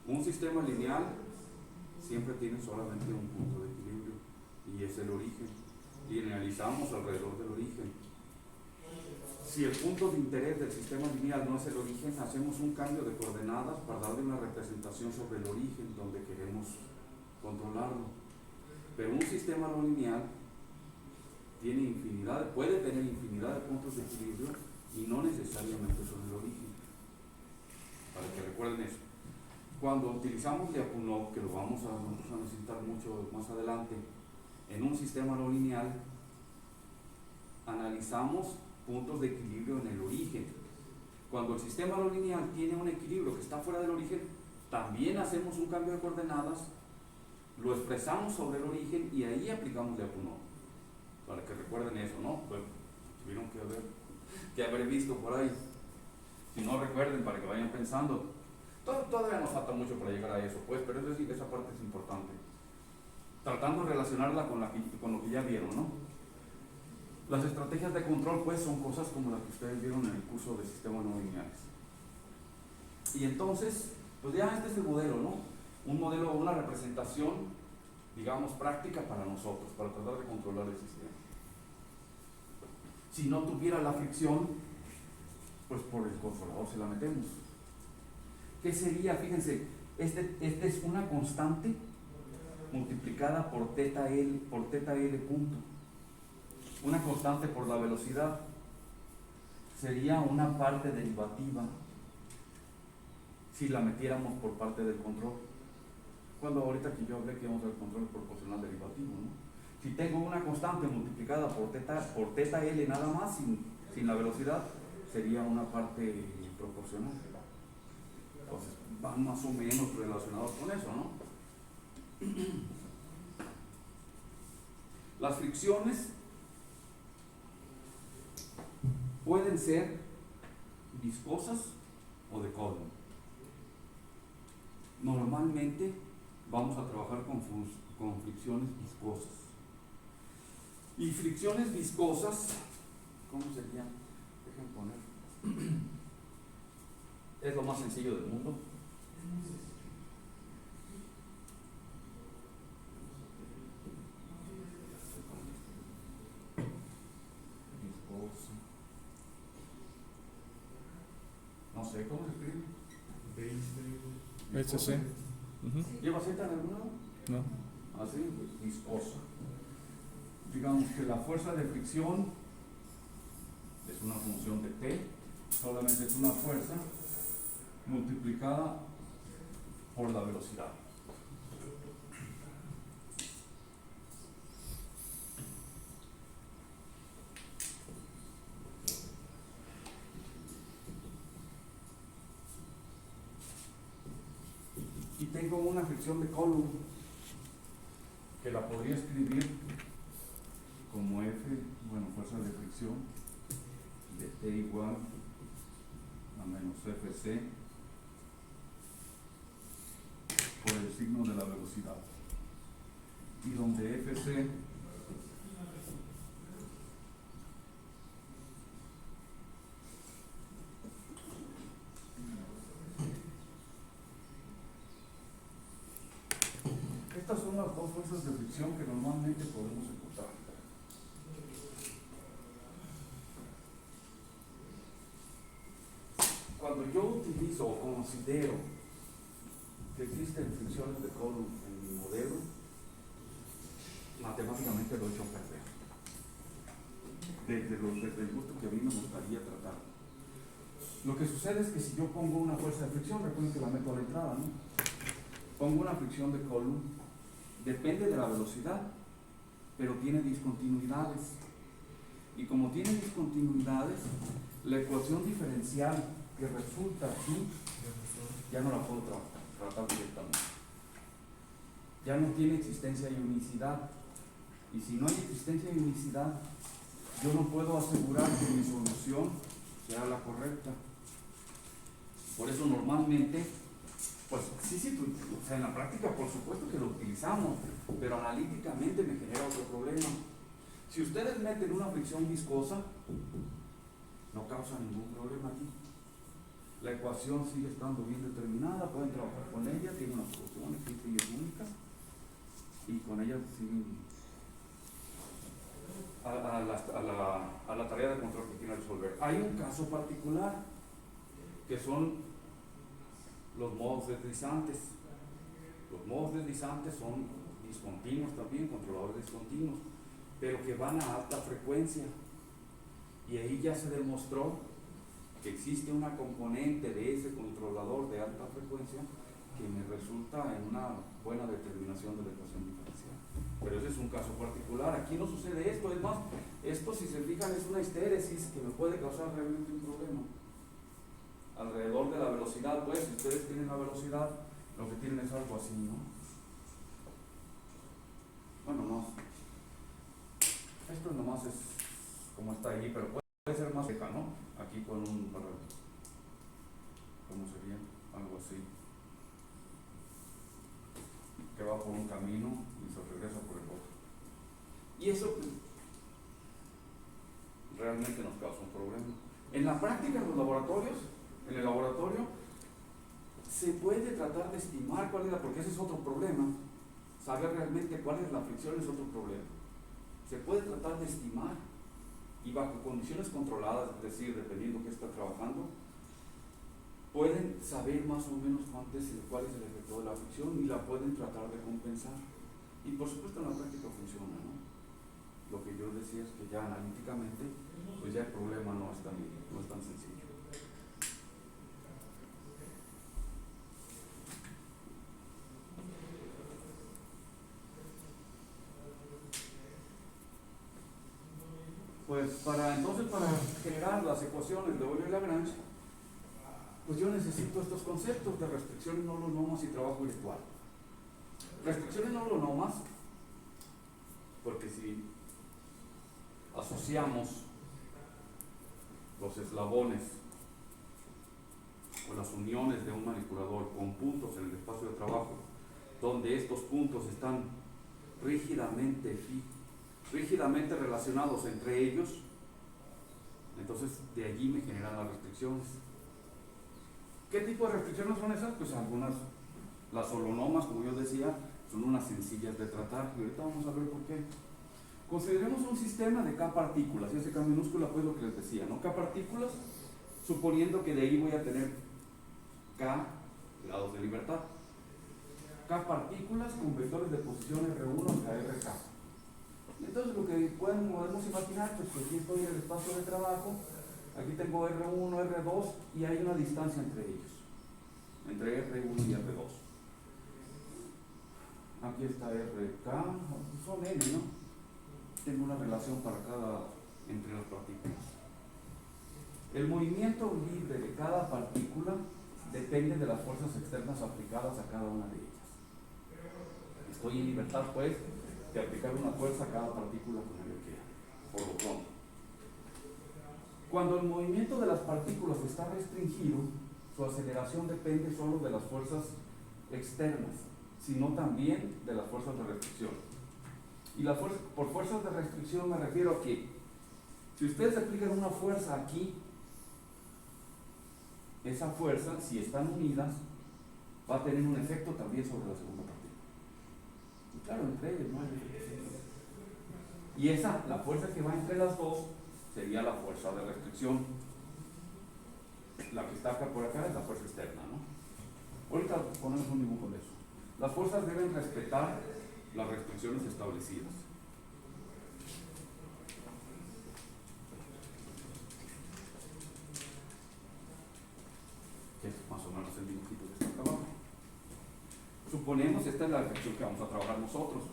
Un sistema lineal siempre tiene solamente un punto de equilibrio, y es el origen. Linealizamos alrededor del origen. Si el punto de interés del sistema lineal no es el origen, hacemos un cambio de coordenadas para darle una representación sobre el origen donde queremos controlarlo. Pero un sistema no lineal puede tener infinidad de puntos de equilibrio y no necesariamente son el origen. Para que recuerden eso. Cuando utilizamos Lyapunov, que lo vamos a necesitar mucho más adelante, en un sistema no lineal, analizamos puntos de equilibrio en el origen. Cuando el sistema no lineal tiene un equilibrio que está fuera del origen, también hacemos un cambio de coordenadas, lo expresamos sobre el origen y ahí aplicamos Lyapunov. Para que recuerden eso, ¿no? Bueno, tuvieron que haber visto por ahí. Si no, recuerden para que vayan pensando. Todavía nos falta mucho para llegar a eso, pues, pero esa parte es importante. Tratando de relacionarla con lo que ya vieron, ¿no? Las estrategias de control, pues, son cosas como las que ustedes vieron en el curso de sistemas no lineales. Y entonces, pues ya este es el modelo, ¿no? Un modelo, una representación, digamos, práctica para nosotros, para tratar de controlar el sistema. Si no tuviera la fricción, pues por el controlador se la metemos. ¿Qué sería? Fíjense, este es una constante multiplicada por teta L punto. Una constante por la velocidad. Sería una parte derivativa si la metiéramos por parte del control. Cuando ahorita que yo hablé que íbamos al control proporcional derivativo, ¿no? Si tengo una constante multiplicada por teta L nada más, sin la velocidad, sería una parte proporcional. Entonces, van más o menos relacionados con eso, ¿no? Las fricciones pueden ser viscosas o de Coulomb. Normalmente vamos a trabajar con fricciones viscosas. Y fricciones viscosas, ¿cómo sería? Dejen poner. Es lo más sencillo del mundo. Viscosa. No sé cómo se escribe.
HC.
¿Lleva Z en algún lado?
No.
Así, viscosa. Digamos que la fuerza de fricción es una función de T, solamente es una fuerza multiplicada por la velocidad. Y tengo una fricción de Coulomb que la podría escribir como F, bueno, fuerza de fricción de T igual a menos Fc por el signo de la velocidad, y donde Fc estas son las dos fuerzas de fricción que normalmente podemos encontrar. Cuando yo utilizo o considero que existen fricciones de Coulomb en mi modelo, matemáticamente lo he hecho perder. Desde el gusto que a mí me gustaría tratar. Lo que sucede es que si yo pongo una fuerza de fricción, recuerden que la meto a la entrada, ¿no? Pongo una fricción de Coulomb, depende de la velocidad, pero tiene discontinuidades. Y como tiene discontinuidades, la ecuación diferencial que resulta aquí, ya no la puedo tratar directamente. Ya no tiene existencia y unicidad. Y si no hay existencia y unicidad, yo no puedo asegurar que mi solución sea la correcta. Por eso normalmente, pues sí, o sea, en la práctica por supuesto que lo utilizamos, pero analíticamente me genera otro problema. Si ustedes meten una fricción viscosa, no causa ningún problema aquí. La ecuación sigue estando bien determinada, pueden trabajar con ella, tiene una solución existe y es única, y con ella siguen a la tarea de control que quieren resolver. Hay un caso particular, que son los modos deslizantes. Los modos deslizantes son discontinuos también, controladores discontinuos, pero que van a alta frecuencia. Y ahí ya se demostró que existe una componente de ese controlador de alta frecuencia que me resulta en una buena determinación de la ecuación diferencial. Pero ese es un caso particular. Aquí no sucede esto. Es más, esto, si se fijan, es una histéresis que me puede causar realmente un problema. Alrededor de la velocidad, pues, si ustedes tienen la velocidad, lo que tienen es algo así, ¿no? Bueno, no. Esto nomás es como está ahí, pero puede ser más seca, ¿no? Aquí con un paralelo. ¿Cómo sería? Algo así. Que va por un camino y se regresa por el otro. Y eso realmente nos causa un problema. En la práctica, en los laboratorios, en el laboratorio, se puede tratar de estimar cuál es la, porque ese es otro problema. Saber realmente cuál es la fricción es otro problema. Se puede tratar de estimar y bajo condiciones controladas, es decir, dependiendo de qué está trabajando, pueden saber más o menos cuál es el efecto de la fricción y la pueden tratar de compensar. Y por supuesto en la práctica funciona, ¿no? Lo que yo decía es que ya analíticamente, pues ya el problema no es tan sencillo. Pues para generar las ecuaciones de Euler y Lagrange, pues yo necesito estos conceptos de restricciones no holonomas y trabajo virtual. Restricciones no holonomas, porque si asociamos los eslabones o las uniones de un manipulador con puntos en el espacio de trabajo, donde estos puntos están rígidamente relacionados entre ellos, entonces de allí me generan las restricciones. ¿Qué tipo de restricciones son esas? Pues algunas, las holonomas, como yo decía, son unas sencillas de tratar, y ahorita vamos a ver por qué. Consideremos un sistema de K partículas, y ese K minúscula pues lo que les decía, ¿no? K partículas, suponiendo que de ahí voy a tener K grados de libertad. K partículas con vectores de posición R1 hasta RK. Entonces lo que podemos imaginar, pues que aquí estoy en el espacio de trabajo, aquí tengo R1, R2 y hay una distancia entre ellos, entre R1 y R2. Aquí está RK, son N, ¿no? Tengo una relación para entre las partículas. El movimiento libre de cada partícula depende de las fuerzas externas aplicadas a cada una de ellas. Estoy en libertad, pues, de aplicar una fuerza a cada partícula como yo quiera, por lo pronto. Cuando el movimiento de las partículas está restringido, su aceleración depende solo de las fuerzas externas, sino también de las fuerzas de restricción. Y por fuerzas de restricción me refiero a que si ustedes aplican una fuerza aquí, esa fuerza, si están unidas, va a tener un efecto también sobre la segunda partícula. Y claro, entre ellos no hay efecto. Y la fuerza que va entre las dos, sería la fuerza de restricción. La que está acá por acá es la fuerza externa, ¿no? Ahorita ponemos un dibujo de eso. Las fuerzas deben respetar las restricciones establecidas. Que es más o menos el dibujito que está acá abajo. Suponemos, esta es la restricción que vamos a trabajar nosotros.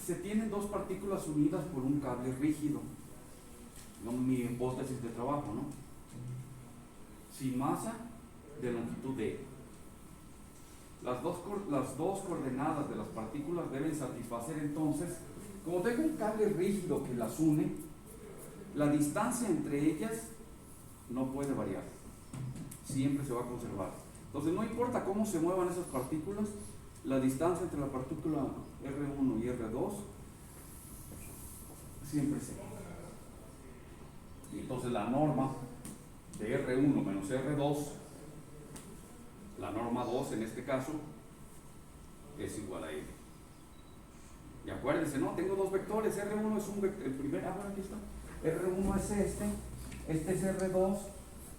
Se tienen dos partículas unidas por un cable rígido. No mi hipótesis de trabajo, ¿no? Sin masa, de longitud D. Las dos coordenadas de las partículas deben satisfacer entonces, como tengo un cable rígido que las une, la distancia entre ellas no puede variar, siempre se va a conservar. Entonces no importa cómo se muevan esas partículas, la distancia entre la partícula R1 y R2 siempre se va. Y entonces la norma de R1 menos R2, la norma 2 en este caso, es igual a L. Y acuérdense, ¿no? Tengo dos vectores, R1 es un vector, el primer, aquí está, R1 es este es R2,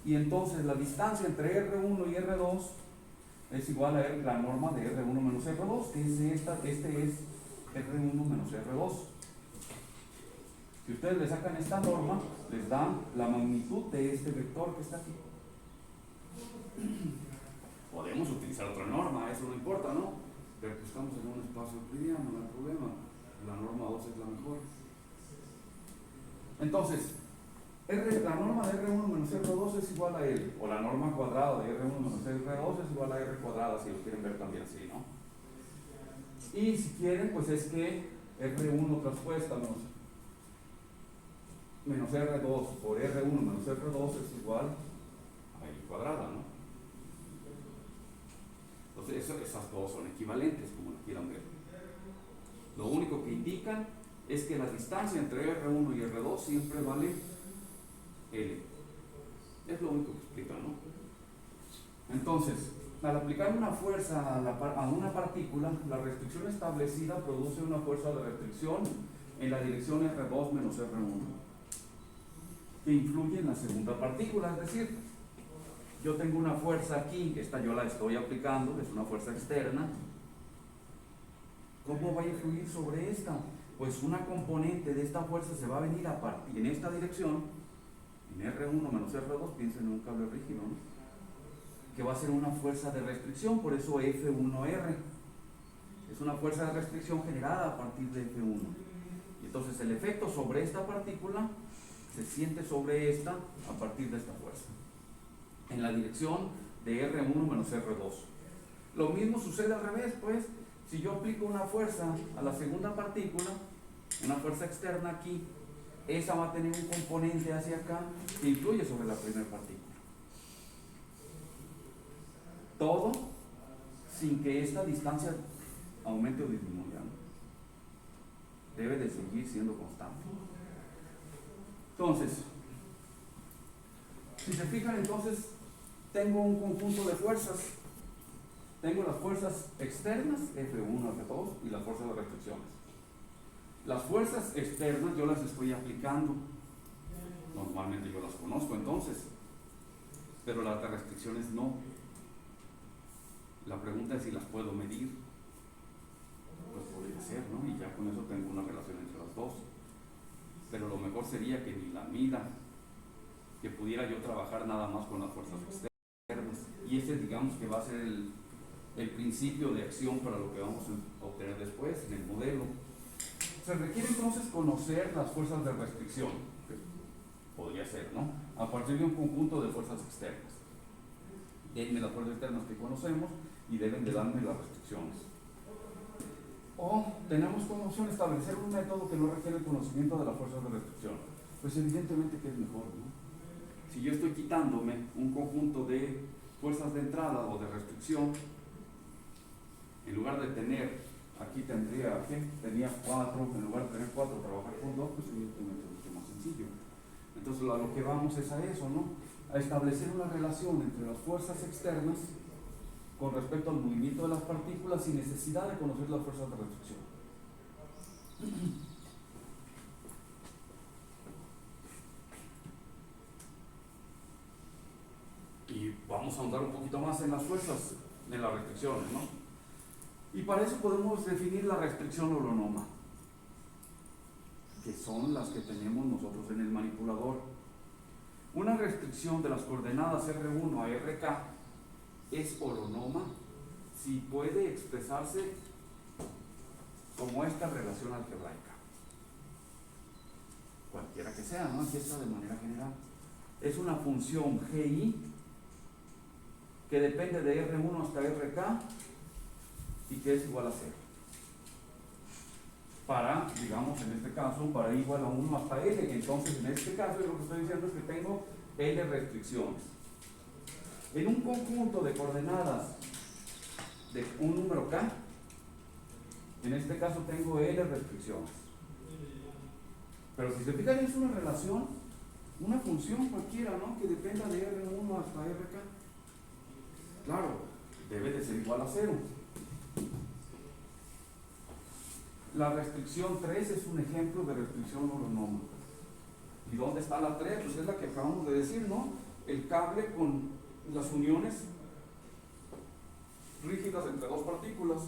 y entonces la distancia entre R1 y R2 es igual a la norma de R1 menos R2, que es este es R1 menos R2. Si ustedes le sacan esta norma, les dan la magnitud de este vector que está aquí. Podemos utilizar otra norma, eso no importa, ¿no? pero pues estamos en un espacio euclidiano, no hay problema. La norma 2 es la mejor. Entonces, la norma de R1 menos R2 es igual a L, o la norma cuadrada de R1 menos R2 es igual a R cuadrada, si lo quieren ver también así, ¿no? Y si quieren, pues es que R1 traspuesta menos R2 por R1 menos R2 es igual a L cuadrada, ¿no? Entonces esas dos son equivalentes, como lo quieran ver. Lo único que indican es que la distancia entre R1 y R2 siempre vale L. Es lo único que explica, ¿no? Entonces, al aplicar una fuerza a una partícula, la restricción establecida produce una fuerza de restricción en la dirección R2 menos R1, que influye en la segunda partícula. Es decir, yo tengo una fuerza aquí, esta yo la estoy aplicando, es una fuerza externa. ¿Cómo va a influir sobre esta? Pues una componente de esta fuerza se va a venir a partir en esta dirección, en R1 menos R2, piensen en un cable rígido, ¿no? Que va a ser una fuerza de restricción, por eso F1R. Es una fuerza de restricción generada a partir de F1. Y entonces el efecto sobre esta partícula se siente sobre esta a partir de esta fuerza, en la dirección de R1 menos R2. Lo mismo sucede al revés, pues. Si yo aplico una fuerza a la segunda partícula, una fuerza externa aquí, esa va a tener un componente hacia acá que influye sobre la primera partícula. Todo sin que esta distancia aumente o disminuya, ¿no? Debe de seguir siendo constante. Entonces, si se fijan, entonces tengo un conjunto de fuerzas. Tengo las fuerzas externas, F1, F2, y las fuerzas de restricciones. Las fuerzas externas yo las estoy aplicando. Normalmente yo las conozco entonces, pero las de restricciones no. La pregunta es si las puedo medir. Pues podría ser, ¿no? Y ya con eso tengo una relación entre las dos. Pero lo mejor sería que ni la mida, que pudiera yo trabajar nada más con las fuerzas externas. Y ese, digamos, que va a ser el principio de acción para lo que vamos a obtener después en el modelo. Se requiere entonces conocer las fuerzas de restricción, que podría ser, ¿no? A partir de un conjunto de fuerzas externas. Denme las fuerzas externas que conocemos y deben de darme las restricciones. O tenemos como opción establecer un método que no requiere el conocimiento de las fuerzas de restricción. Pues evidentemente que es mejor, ¿no? Si yo estoy quitándome un conjunto de fuerzas de entrada o de restricción, en lugar de tener, aquí tenía 4, en lugar de tener 4, trabajar con 2, pues evidentemente es mucho más sencillo. Entonces a lo que vamos es a eso, ¿no? A establecer una relación entre las fuerzas externas con respecto al movimiento de las partículas sin necesidad de conocer las fuerzas de restricción. Y vamos a ahondar un poquito más en las fuerzas, en las restricciones, ¿no? Y para eso podemos definir la restricción holonoma, que son las que tenemos nosotros en el manipulador. Una restricción de las coordenadas R1 a RK es holonoma si puede expresarse como esta relación algebraica. Cualquiera que sea, ¿no? Aquí está de manera general. Es una función GI que depende de R1 hasta RK y que es igual a 0. Para, digamos, en este caso, para I igual a 1 hasta L. Entonces, en este caso, yo lo que estoy diciendo es que tengo L restricciones. En un conjunto de coordenadas de un número K, en este caso tengo L restricciones. Pero si se fijan, es una relación, una función cualquiera, ¿no? Que dependa de R1 hasta RK. Claro, debe de ser igual a 0. La restricción 3 es un ejemplo de restricción holonoma. ¿Y dónde está la 3? Pues es la que acabamos de decir, ¿no? El cable con las uniones rígidas entre dos partículas.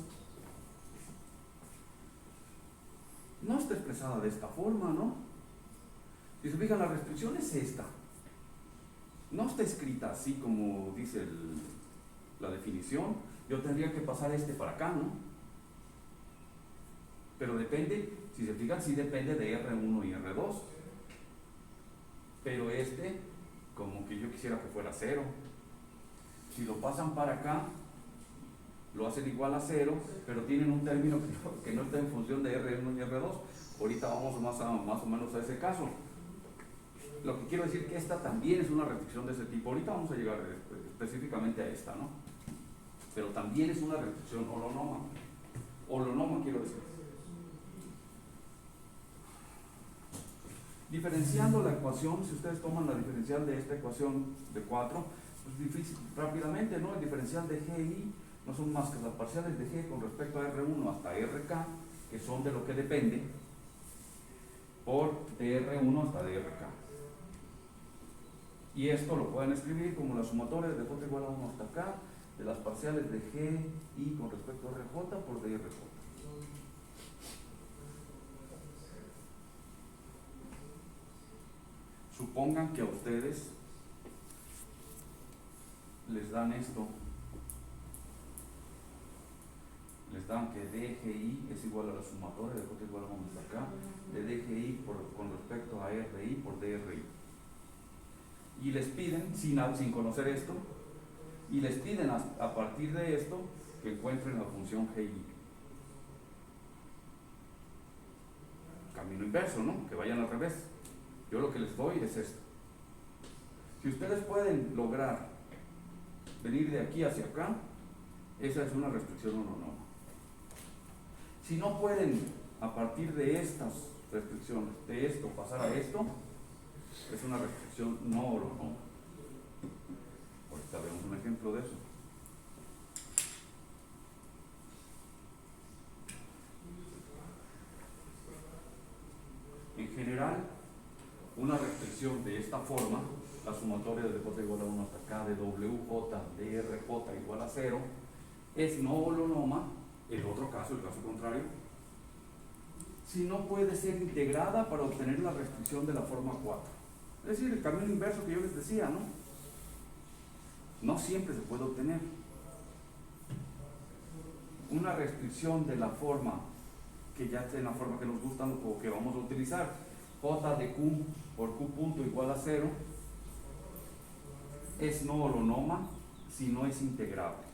No está expresada de esta forma, ¿no? Si se fijan, la restricción es esta. No está escrita así como dice la definición. Yo tendría que pasar este para acá, ¿no? Pero depende, si se fijan, sí depende de R1 y R2. Pero como que yo quisiera que fuera 0. Si lo pasan para acá, lo hacen igual a 0, pero tienen un término que no está en función de R1 y R2. Ahorita vamos más o menos a ese caso. Lo que quiero decir es que esta también es una restricción de ese tipo. Ahorita vamos a llegar específicamente a esta, ¿no? Pero también es una restricción holonoma. Holonoma quiero decir. Diferenciando la ecuación, si ustedes toman la diferencial de esta ecuación de 4, pues difícil, rápidamente, ¿no? El diferencial de GI no son más que las parciales de G con respecto a R1 hasta RK, que son de lo que depende, por DR1 hasta DRK. Y esto lo pueden escribir como la sumatoria de J igual a 1 hasta K, de las parciales de GI con respecto a RJ por DRJ. Supongan que a ustedes les dan esto, les dan que DGI es igual a la sumatoria de J igual a 1 hasta K, de DGI con respecto a RI por DRI. Y les piden, sin conocer esto, y les piden a partir de esto que encuentren la función GI. Camino inverso, ¿no? Que vayan al revés. Yo lo que les doy es esto. Si ustedes pueden lograr venir de aquí hacia acá, esa es una restricción holonoma. Si no pueden, a partir de estas restricciones, de esto pasar a esto, es una restricción no holonoma. Ahorita vemos un ejemplo de eso. En general, una restricción de esta forma, la sumatoria de J igual a 1 hasta K de WJ de RJ igual a 0, es no holonoma. El otro caso, el caso contrario, si no puede ser integrada para obtener la restricción de la forma 4. Es decir, el camino inverso que yo les decía, ¿no? No siempre se puede obtener. Una restricción de la forma que ya esté en la forma que nos gusta o que vamos a utilizar, J de Q por Q punto igual a 0, es no holonoma si no es integrable.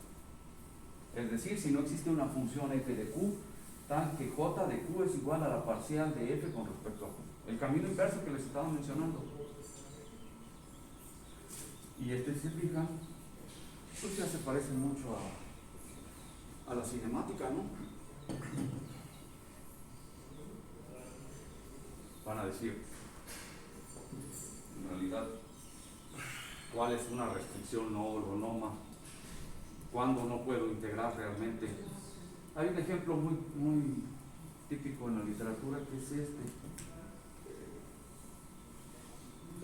Es decir, si no existe una función f de q, tal que j de q es igual a la parcial de f con respecto a q. El camino inverso que les estaba mencionando. Y si se fijan, pues ya se parece mucho a la cinemática, ¿no? Van a decir, en realidad, ¿cuál es una restricción no holonoma? ¿Cuándo no puedo integrar realmente? Hay un ejemplo muy típico en la literatura que es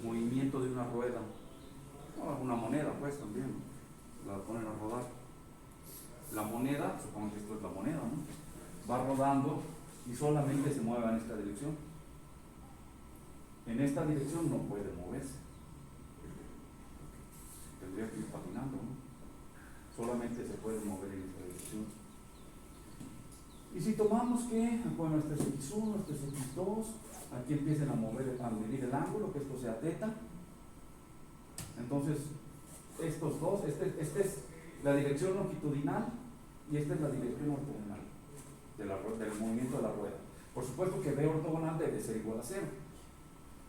movimiento de una rueda, o una moneda pues también, la ponen a rodar. La moneda, supongo que esto es la moneda, ¿no? Va rodando y solamente se mueve en esta dirección. En esta dirección no puede moverse. Tendría que ir patinando, ¿no? Solamente se puede mover en esta dirección. Y si tomamos que, bueno, este es x1, este es x2, aquí empiecen a medir el ángulo, que esto sea θ. Entonces, estos dos, este es la dirección longitudinal y esta es la dirección ortogonal del movimiento de la rueda. Por supuesto que B ortogonal debe ser igual a 0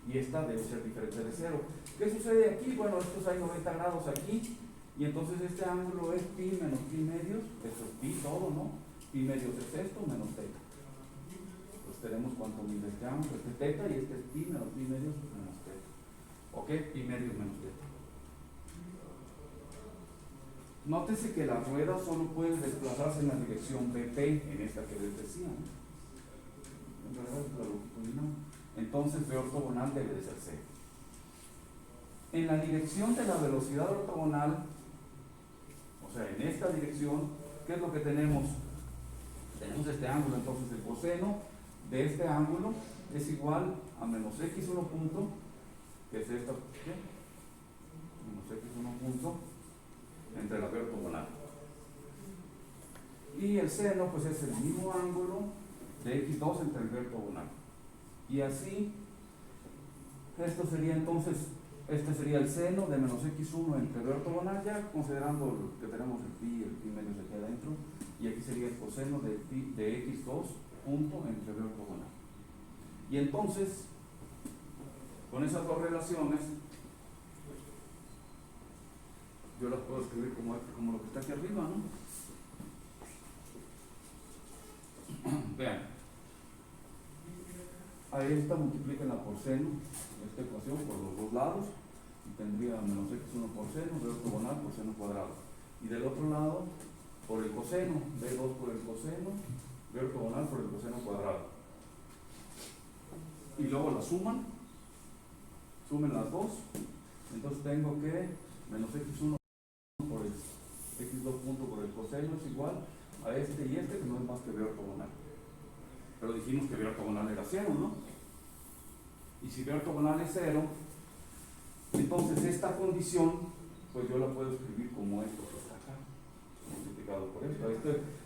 y esta debe ser diferente de 0. ¿Qué sucede aquí? Bueno, estos hay 90 grados aquí y entonces este ángulo es pi menos pi medios, esto es pi todo, ¿no? Pi medios es esto menos θ. Pues tenemos cuánto mide este ángulo, este θ y este es pi menos pi medios menos θ. ¿Ok? Pi medios menos θ. Nótese que la rueda solo puede desplazarse en la dirección BP, en esta que les decía, ¿no? En realidad es la longitudinal. Entonces B ortogonal debe de ser 0. En la dirección de la velocidad ortogonal, o sea, en esta dirección, ¿qué es lo que tenemos? Tenemos este ángulo, entonces el coseno de este ángulo es igual a menos x1 punto, que es esta, ¿qué? Menos x1 punto, entre la B ortogonal. Y el seno, pues es el mismo ángulo de x2 entre el B ortogonal. Y así, esto sería entonces, este sería el seno de menos x1 entre B ortogonal, ya considerando que tenemos el pi medio se queda adentro, y aquí sería el coseno de x2 punto entre B ortogonal. Y entonces, con esas dos relaciones, yo las puedo escribir como lo que está aquí arriba, ¿no? Vean, a esta multiplíquenla por seno, esta ecuación por los dos lados, y tendría menos x1 por seno, B ortogonal por seno cuadrado. Y del otro lado, por el coseno, B2 por el coseno, B ortogonal por el coseno cuadrado. Y luego la suman las dos, entonces tengo que menos x1 por el x2 punto por el coseno es igual a este y este, que no es más que B ortogonal. Pero dijimos que B ortogonal era 0, ¿no? Y si B ortogonal es 0, entonces esta condición, pues yo la puedo escribir como esto que está acá, multiplicado por esto.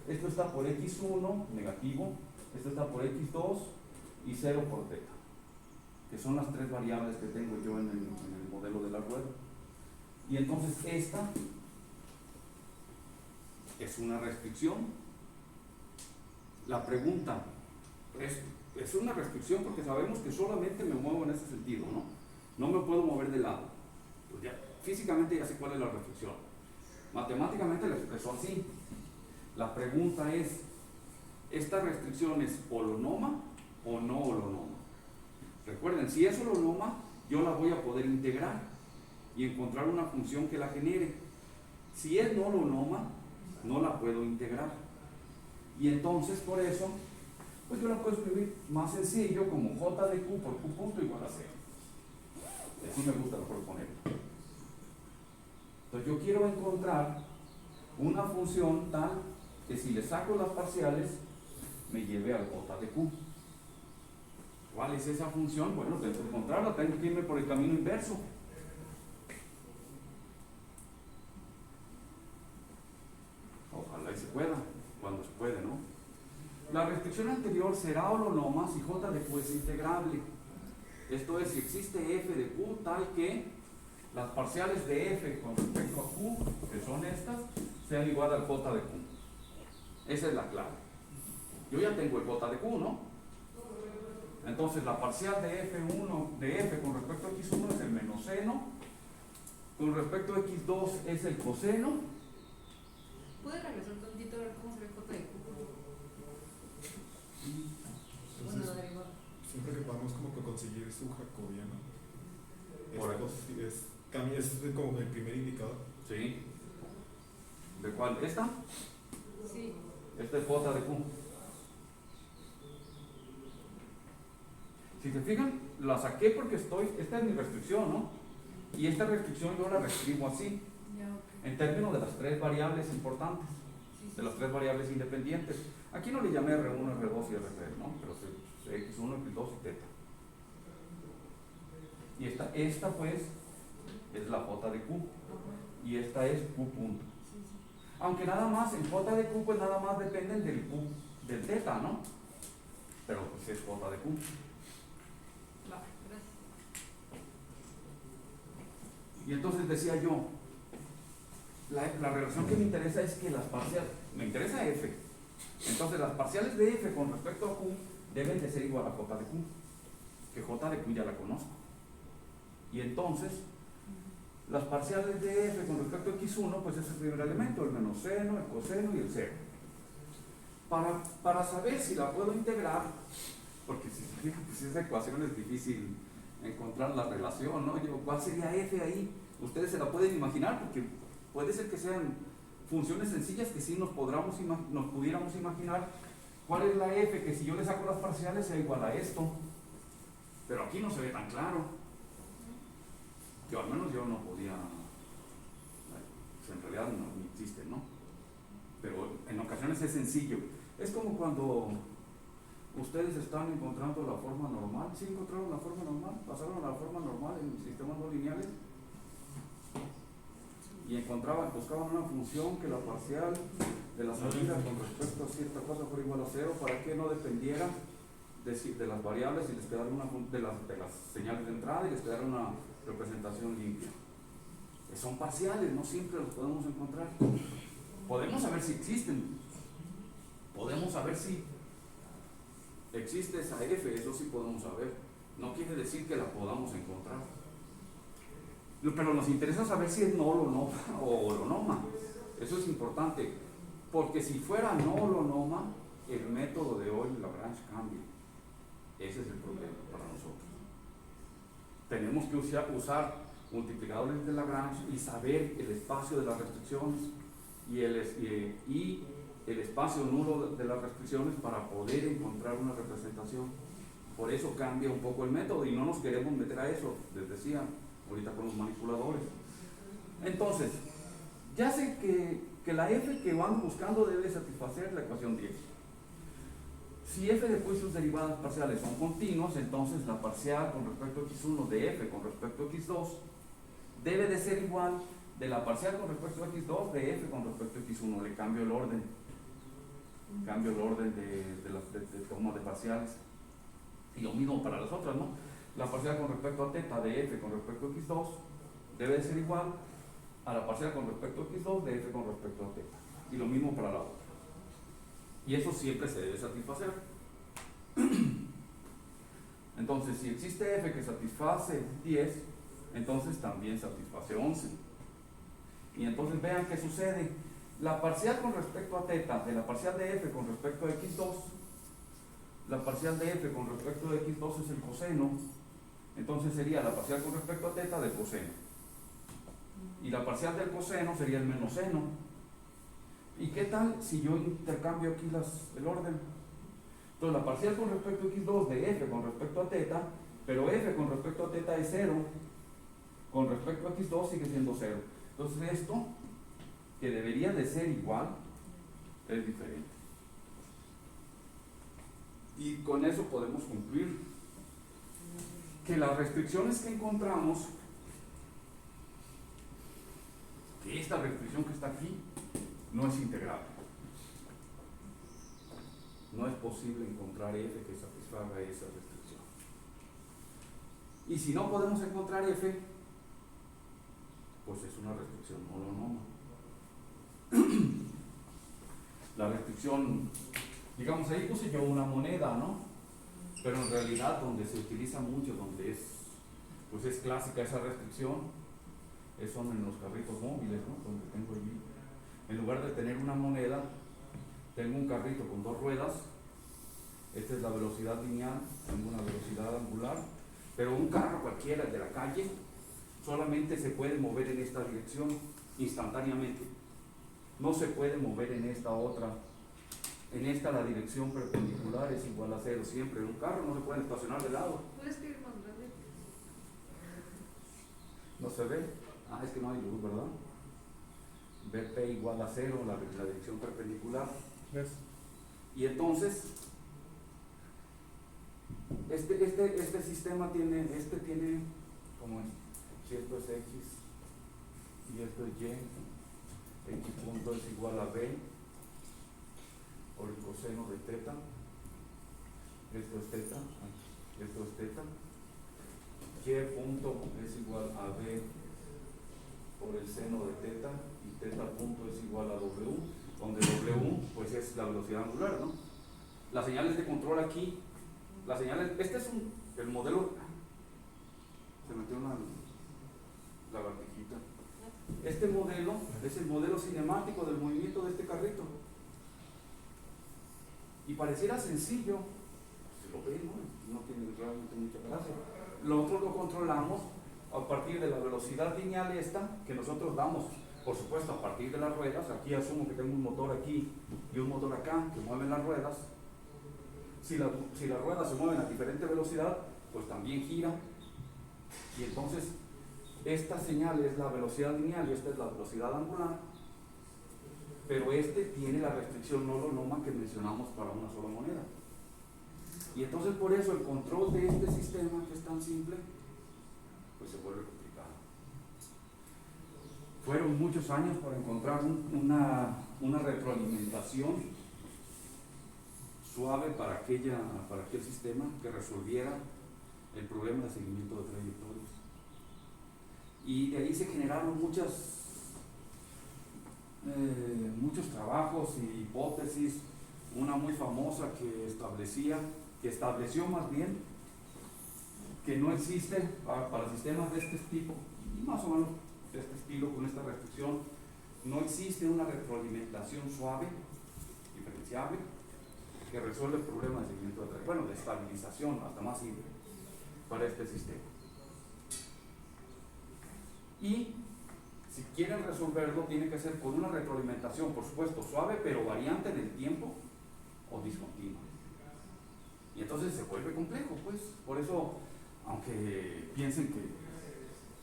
Esto está por x1 negativo, esto está por x2 y 0 por teta, que son las tres variables que tengo yo en el modelo de la rueda. Y entonces esta es una restricción. La pregunta es una restricción porque sabemos que solamente me muevo en ese sentido, ¿no? No me puedo mover de lado. Pues ya, físicamente ya sé cuál es la restricción. Matemáticamente la expreso así. La pregunta es, ¿esta restricción es holonoma o no holonoma? Recuerden, si es holonoma, yo la voy a poder integrar y encontrar una función que la genere. Si es no holonoma, no la puedo integrar. Y entonces, por eso, pues yo la puedo escribir más sencillo como j de q por q punto igual a 0. Así me gusta proponerlo. Entonces yo quiero encontrar una función tal que si le saco las parciales, me lleve al j de q. ¿Cuál es esa función? Bueno, tengo que encontrarla, tengo que irme por el camino inverso. Ojalá y se pueda, cuando se puede, ¿no? La restricción anterior será holonoma si j de q es integrable. Esto es, si existe f de q tal que las parciales de f con respecto a q, que son estas, sean igual al j de q. Esa es la clave. Yo ya tengo el j de q, ¿no? Entonces la parcial de f1 de f con respecto a x1 es el menos seno, con respecto a x2 es el coseno.
¿Puedes regresar un tantito a ver cómo se ve j de q? Bueno,
Entonces,
da igual.
siempre que podamos como que conseguir su jacobiano,
Por
esto es como el primer indicador.
Sí. ¿De cuál? ¿Esta?
Sí.
Esta es j de q. Si se fijan, la saqué porque esta es mi restricción, ¿no? Y esta restricción yo la reescribo así,
Ya, ok.
en términos de las tres variables importantes,
Sí, sí,
de las
sí.
tres variables independientes. Aquí no le llamé R1, R2 y R3, ¿no? Pero sí, X1, X2 y teta. Y esta pues es la j de q
Ajá.
y esta es q punto.
Sí, sí.
Aunque nada más, en j de q pues nada más dependen del q, del teta, ¿no? Pero pues es j de q.
Va, gracias.
Y entonces decía yo, la relación que me interesa es que las parciales, me interesa f, entonces las parciales de f con respecto a q deben de ser igual a j de q, que j de q ya la conozco. Y entonces, las parciales de f con respecto a x1, pues es el primer elemento, el menos seno, el coseno y el 0. Para saber si la puedo integrar, porque si se fijan, pues esa ecuación es difícil encontrar la relación, ¿no? ¿Cuál sería f ahí? Ustedes se la pueden imaginar, porque puede ser que sean funciones sencillas que sí nos pudiéramos imaginar cuál es la f que si yo le saco las parciales sea igual a esto. Pero aquí no se ve tan claro. Que al menos yo no podía, pues en realidad no existe, ¿no? Pero en ocasiones es sencillo. Es como cuando ustedes están encontrando la forma normal. ¿Sí encontraron la forma normal? ¿Pasaron a la forma normal en sistemas no lineales? Y buscaban una función que la parcial de la salida con respecto a cierta cosa fuera igual a cero, para que no dependiera de las variables y les quedara de las señales de entrada y les quedara una representación limpia. Son parciales, no siempre los podemos encontrar. Podemos saber si existen, podemos saber si existe esa f, eso sí podemos saber. No quiere decir que la podamos encontrar. Pero nos interesa saber si es null o holonoma. Eso es importante, porque si fuera null o holonoma, el método de hoy, Lagrange, cambia. Ese es el problema para nosotros. Tenemos que usar multiplicadores de Lagrange y saber el espacio de las restricciones y el espacio nulo de las restricciones para poder encontrar una representación. Por eso cambia un poco el método y no nos queremos meter a eso, les decía ahorita con los manipuladores. Entonces, ya sé que la f que van buscando debe satisfacer la ecuación 10. Si f de sus derivadas parciales son continuos, entonces la parcial con respecto a x1 de f con respecto a x2 debe de ser igual de la parcial con respecto a x2 de f con respecto a x1. Le cambio el orden. Cambio el orden de toma de parciales. Y lo mismo para las otras, ¿no? La parcial con respecto a θ de f con respecto a x2 debe de ser igual a la parcial con respecto a x2 de f con respecto a θ. Y lo mismo para la otra. Y eso siempre se debe satisfacer. Entonces, si existe f que satisface 10, entonces también satisface 11. Y entonces vean qué sucede. La parcial con respecto a θ de la parcial de f con respecto a x2, la parcial de f con respecto a x2 es el coseno. Entonces sería la parcial con respecto a θ del coseno. Y la parcial del coseno sería el menos seno. ¿Y qué tal si yo intercambio aquí el orden? Entonces la parcial con respecto a x2 de f con respecto a θ, pero f con respecto a θ es 0, con respecto a x2 sigue siendo 0. Entonces esto, que debería de ser igual, es diferente. Y con eso podemos concluir que las restricciones que encontramos, que esta restricción que está aquí, no es integrable. No es posible encontrar f que satisfaga esa restricción. Y si no podemos encontrar f, pues es una restricción holonoma. La restricción, digamos, ahí puse yo una moneda, ¿no? Pero en realidad donde se utiliza mucho, donde es clásica esa restricción, son en los carritos móviles, ¿no? Donde tengo allí, en lugar de tener una moneda, tengo un carrito con dos ruedas. Esta es la velocidad lineal, tengo una velocidad angular, pero un carro cualquiera de la calle solamente se puede mover en esta dirección instantáneamente. No se puede mover en esta otra. En esta la dirección perpendicular es igual a 0 siempre. En un carro no se puede estacionar de lado.
¿Puedes escribir más grande?
¿No se ve? Es que no hay luz, ¿verdad? Vp igual a 0, la dirección perpendicular.
¿Ves?
Y entonces, este sistema tiene, ¿cómo es? Si esto es x y esto es y, x punto es igual a b por el coseno de θ, esto es θ, esto es θ, y punto es igual a b por el seno de θ y θ punto es igual a w, donde w pues es la velocidad angular, ¿no? Las señales de control aquí, las señales, este es el modelo, se metió una lagartijita. Este modelo es el modelo cinemático del movimiento de este carrito. Y pareciera sencillo, se lo ve, ¿no? No tiene realmente mucha gracia. Nosotros lo controlamos a partir de la velocidad lineal esta que nosotros damos, por supuesto, a partir de las ruedas. Aquí asumo que tengo un motor aquí y un motor acá que mueven las ruedas. Si las ruedas se mueven a diferente velocidad, pues también gira. Y entonces, esta señal es la velocidad lineal y esta es la velocidad angular. Pero este tiene la restricción no holonoma que mencionamos para una sola moneda. Y entonces por eso el control de este sistema, que es tan simple, pues se vuelve complicado. fueron muchos años para encontrar una retroalimentación suave para aquel sistema que resolviera el problema de seguimiento de trayectorias. Y de ahí se generaron muchos trabajos y hipótesis. Una muy famosa que estableció más bien que no existe para sistemas de este tipo, más o menos de este estilo, con esta restricción, no existe una retroalimentación suave, diferenciable, que resuelva el problema de seguimiento de trayectoria, bueno, de estabilización, hasta más simple, para este sistema. Y si quieren resolverlo, tiene que ser con una retroalimentación, por supuesto, suave, pero variante en el tiempo o discontinua. Y entonces se vuelve complejo, pues. Por eso, aunque piensen que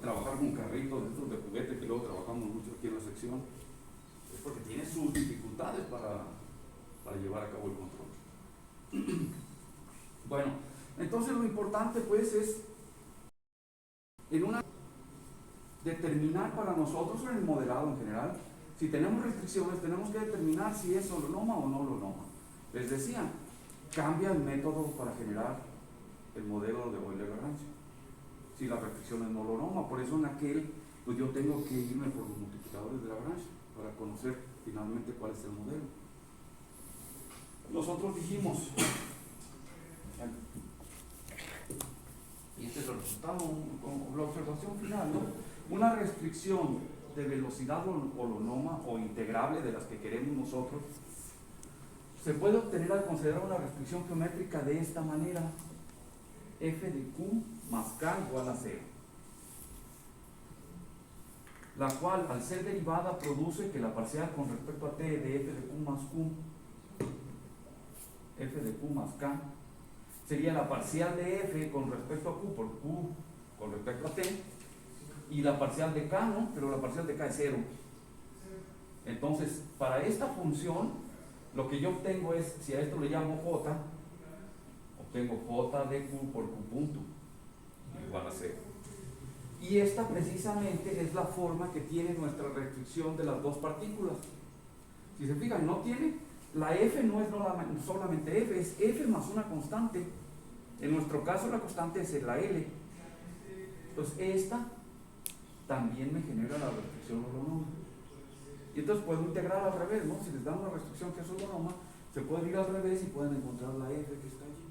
trabajar con carritos estos de juguete, que luego trabajamos mucho aquí en la sección, es porque tiene sus dificultades para llevar a cabo el control. Bueno, entonces lo importante pues es determinar para nosotros en el modelado en general, si tenemos restricciones, tenemos que determinar si es holonoma o no holonoma. Les decía, cambia el método para generar el modelo de Euler-Lagrange. Si la restricción es no holonoma, por eso en aquel, pues yo tengo que irme por los multiplicadores de Lagrange para conocer finalmente cuál es el modelo. Nosotros dijimos, y este es el resultado, la observación final, ¿no? Una restricción de velocidad holonoma o integrable de las que queremos nosotros se puede obtener al considerar una restricción geométrica de esta manera: f de q más k igual a 0, la cual al ser derivada produce que la parcial con respecto a t de f de q más k sería la parcial de f con respecto a q por q con respecto a t, y la parcial de k, ¿no? Pero la parcial de k es 0. Entonces, para esta función, lo que yo obtengo es, si a esto le llamo j, obtengo j de q por q punto igual a 0. Y esta precisamente es la forma que tiene nuestra restricción de las dos partículas. Si se fijan, no tiene, la f no es solamente f, es f más una constante. En nuestro caso la constante es la L. Entonces esta también me genera la restricción holonoma. Y entonces puedo integrar al revés, ¿no? Si les dan una restricción que es holonoma, se pueden ir al revés y pueden encontrar la f que está allí.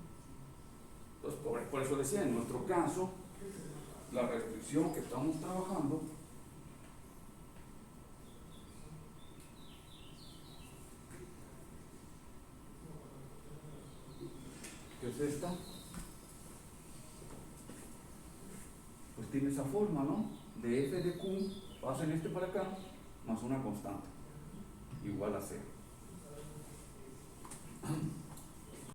Entonces por eso decía, en nuestro caso, la restricción que estamos trabajando que es esta, pues tiene esa forma, ¿no? De f de q, pasen este para acá, más una constante, igual a 0.